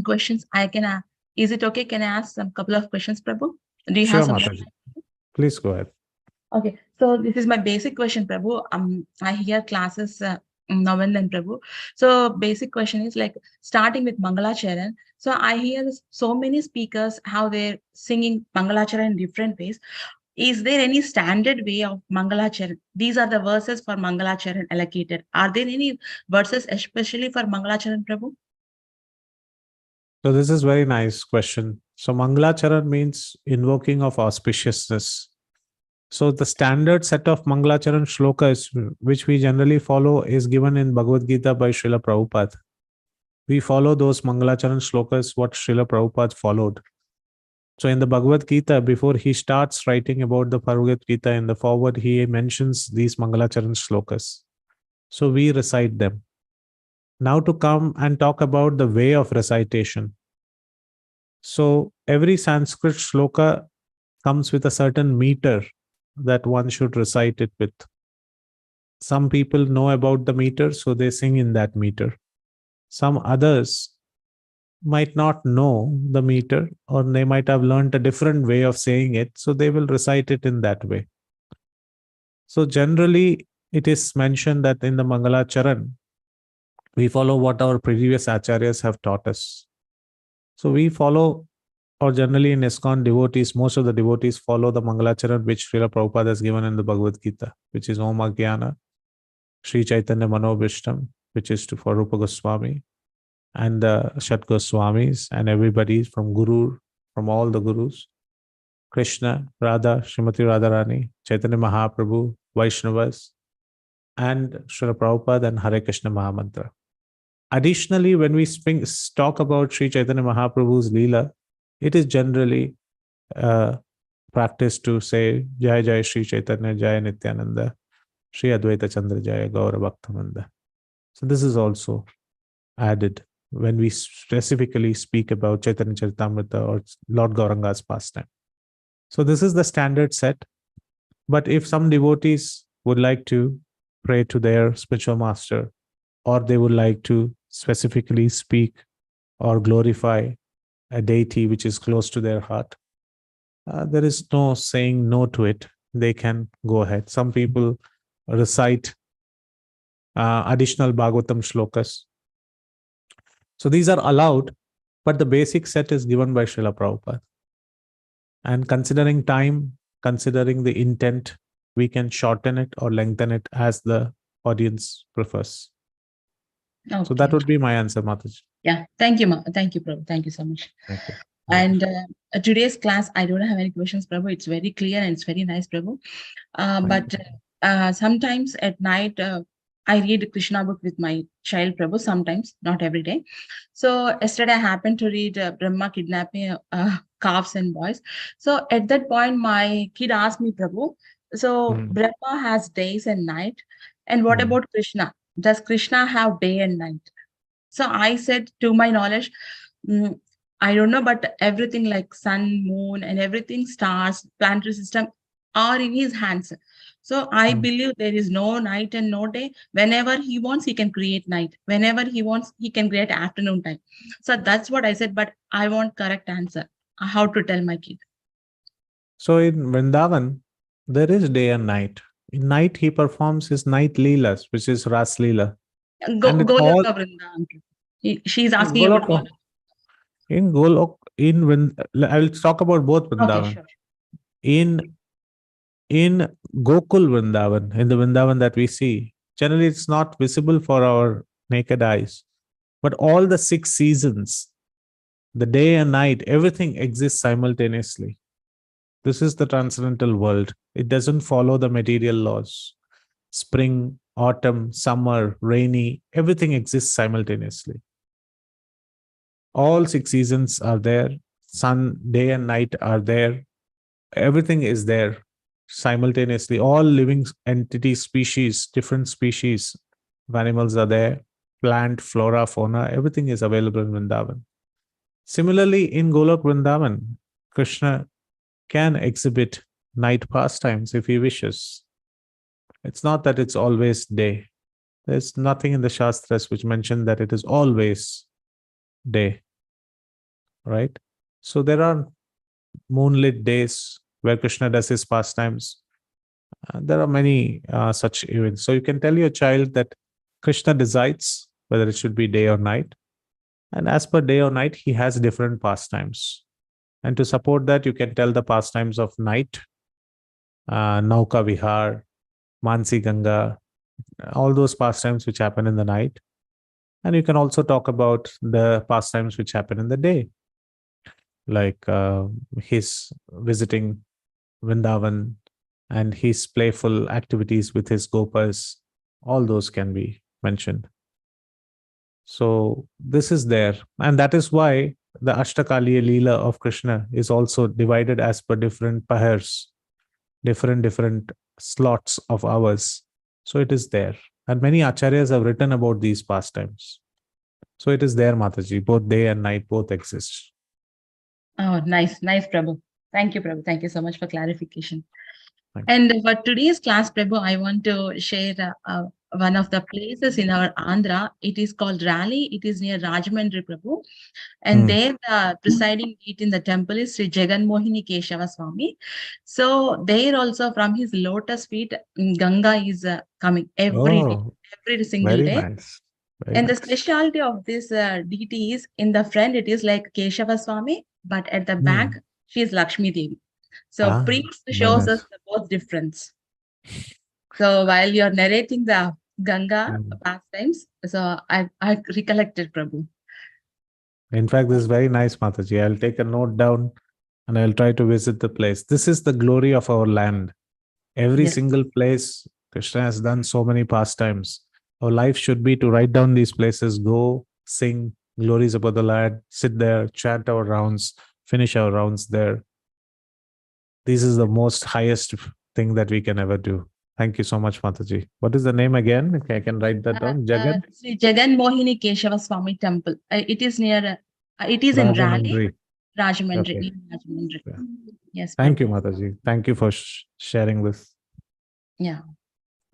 questions, I can is it okay? Can I ask some couple of questions, Prabhu? Do you Sure, have some? Mataji. Please go ahead. Okay, so this is my basic question, Prabhu. I hear classes now and then, Prabhu. So basic question is like starting with Mangalacharan. So I hear so many speakers how they're singing Mangalacharan in different ways. Is there any standard way of Mangalacharan? These are the verses for Mangalacharan allocated. Are there any verses especially for Mangalacharan, Prabhu? So this is very nice question. So Mangalacharan means invoking of auspiciousness. So the standard set of Mangalacharan shlokas, which we generally follow, is given in Bhagavad Gita by Srila Prabhupada. We follow those Mangalacharan shlokas, what Srila Prabhupada followed. So in the Bhagavad Gita, before he starts writing about the Bhagavad Gita in the forward, he mentions these Mangalacharan shlokas. So we recite them. Now to come and talk about the way of recitation. So every Sanskrit shloka comes with a certain meter that one should recite it with. Some people know about the meter, so they sing in that meter. Some others might not know the meter, or they might have learned a different way of saying it, so they will recite it in that way. So generally, it is mentioned that in the Mangalacharan, we follow what our previous acharyas have taught us. So we follow, or generally in ISKCON devotees, most of the devotees follow the Mangalacharan which Srila Prabhupada has given in the Bhagavad Gita, which is Om Agyana, Sri Chaitanya Manobhishtam, which is for Rupa Goswami, and the Shat Goswamis, and everybody from Guru, from all the Gurus, Krishna, Radha, Srimati Radharani, Chaitanya Mahaprabhu, Vaishnavas, and Srila Prabhupada and Hare Krishna Mahamantra. Additionally, when we talk about Sri Chaitanya Mahaprabhu's Leela, it is generally practiced to say Jai Jai Sri Chaitanya, Jai Nityananda, Sri Advaita Chandra Jaya Gaura Bhaktamanda. So this is also added when we specifically speak about Chaitanya Charitamrita or Lord Gauranga's pastime. So this is the standard set. But if some devotees would like to pray to their spiritual master, or they would like to specifically speak or glorify a deity which is close to their heart, there is no saying no to it. They can go ahead. Some people recite additional Bhagavatam shlokas. So these are allowed, but the basic set is given by Srila Prabhupada. And considering time, considering the intent, we can shorten it or lengthen it as the audience prefers. Okay. So that would be my answer, Mataji. Yeah, thank you, thank you, Prabhu. Thank you so much. Thank you. And today's class, I don't have any questions, Prabhu. It's very clear and it's very nice, Prabhu. But sometimes at night, I read Krishna book with my child, Prabhu, sometimes, not every day. So yesterday I happened to read Brahma kidnapping calves and boys. So at that point, my kid asked me, Prabhu, so Brahma has days and night. And what about Krishna? Does Krishna have day and night? So I said, to my knowledge, I don't know, but everything like sun, moon, and everything, stars, planetary system are in his hands. So I believe there is no night and no day. Whenever he wants, he can create night. Whenever he wants, he can create afternoon time. So that's what I said, but I want correct answer. How to tell my kid. So in Vrindavan, there is day and night. In night, he performs his night leelas, which is Ras Leela. Goloka Vrindavan. She's asking Goloka. about In Golok, I will talk about both Vrindavan. Okay, sure. In Gokul Vrindavan, in the Vrindavan that we see, generally it's not visible for our naked eyes. But all the 6 seasons, the day and night, everything exists simultaneously. This is the transcendental world. It doesn't follow the material laws. Spring autumn, summer, rainy, everything exists simultaneously. All 6 seasons are there. Sun, day and night are there. Everything is there simultaneously. All living entities, species, different species of animals are there. Plant, flora, fauna, everything is available in Vrindavan. Similarly, in Golok Vrindavan, Krishna can exhibit night pastimes if he wishes. It's not that it's always day. There's nothing in the Shastras which mention that it is always day, right? So there are moonlit days where Krishna does his pastimes. There are many such events. So you can tell your child that Krishna decides whether it should be day or night. And as per day or night, he has different pastimes. And to support that, you can tell the pastimes of night, Nauka Vihar, Mansi Ganga, all those pastimes which happen in the night. And you can also talk about the pastimes which happen in the day, like his visiting Vrindavan and his playful activities with his gopas. All those can be mentioned. So this is there. And that is why the Ashtakaliya Leela of Krishna is also divided as per different pahars, different slots of hours. So it is there. And many acharyas have written about these pastimes. So it is there, Mataji. Both day and night both exist. Oh, nice, Prabhu. Thank you, Prabhu. Thank you so much for clarification. And for today's class, Prabhu, I want to share one of the places in our Andhra. It is called Raleigh. It is near Rajahmundry, Prabhu. And there the presiding deity in the temple is Sri Jagan Mohini Keshava Swami. So there also from his lotus feet, Ganga is coming every day, every single day. Nice. And the specialty of this deity is in the front, it is like Keshava Swami, but at the back, she is Lakshmi Devi. So priest shows us the both difference. So while you're narrating the Ganga pastimes, so I recollected, Prabhu. In fact, this is very nice, Mataji. I'll take a note down and I'll try to visit the place. This is the glory of our land. Every single place, Krishna has done so many pastimes. Our life should be to write down these places, go, sing glories about the land, sit there, chant our rounds, finish our rounds there. This is the most highest thing that we can ever do. Thank you so much, Mataji. What is the name again? Okay, I can write that down. Jagan? Sri Jagan Mohini Keshava Swami Temple. It is near, it is in Raleigh, Rajahmundry. Okay. Rajahmundry. Yeah. Yes. Thank you, Mataji. Thank you for sharing this. Yeah.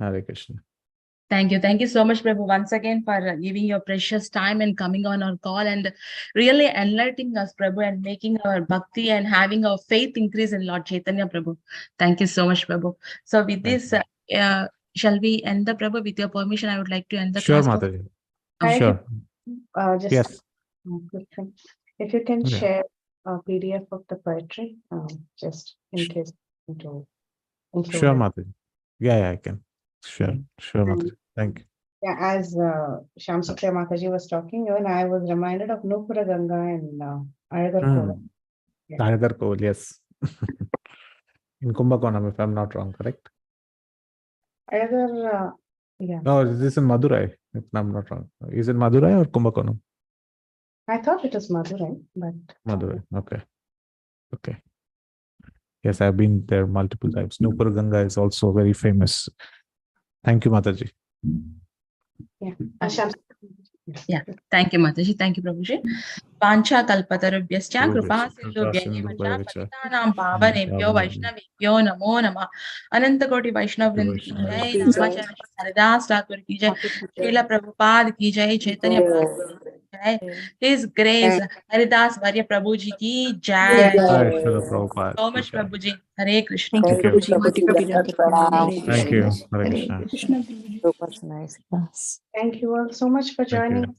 Hare Krishna. Thank you. Thank you so much, Prabhu, once again for giving your precious time and coming on our call and really enlightening us, Prabhu, and making our bhakti and having our faith increase in Lord Chaitanya, Prabhu. Thank you so much, Prabhu. So with this, shall we end the Prabhu? With your permission, I would like to end the class. Sure, Mataji. Sure. Just yes. Quick thing. If you can share a PDF of the poetry, just in case to include Sure, it. Mataji. Yeah, I can. Sure, Mataji. Thank you. Yeah, as Shyam Sukha Mataji was talking, even I was reminded of Nupura Ganga and Alagar Koval. Alagar Koval, yes. In Kumbakonam, if I'm not wrong, correct? Alagar, yeah. No, this is in Madurai, if I'm not wrong. Is it Madurai or Kumbakonam? I thought it was Madurai, but... Madurai, okay. Yes, I've been there multiple times. Nupur Ganga is also very famous. Thank you, Mataji. Yeah, thank you, Mataji. Thank you, Prabhuji. Pancha kalpatarubhyascha kripa sindhubhya patitanam pavanebhyo vaishnavebhyo namo namah. Ananta koti Vaishnav Vrinda ki jai, Namacharya Haridas Thakur ki jai, Srila Prabhupada ki jai, Chaitanya Prabhu ki jai, His Grace Haridas Varya Prabhuji ki jai. So much, Prabhuji. Hare Krishna. Thank you, Prabhuji. Thank you. Hare Krishna. So much nice class. Thank you all so much for joining.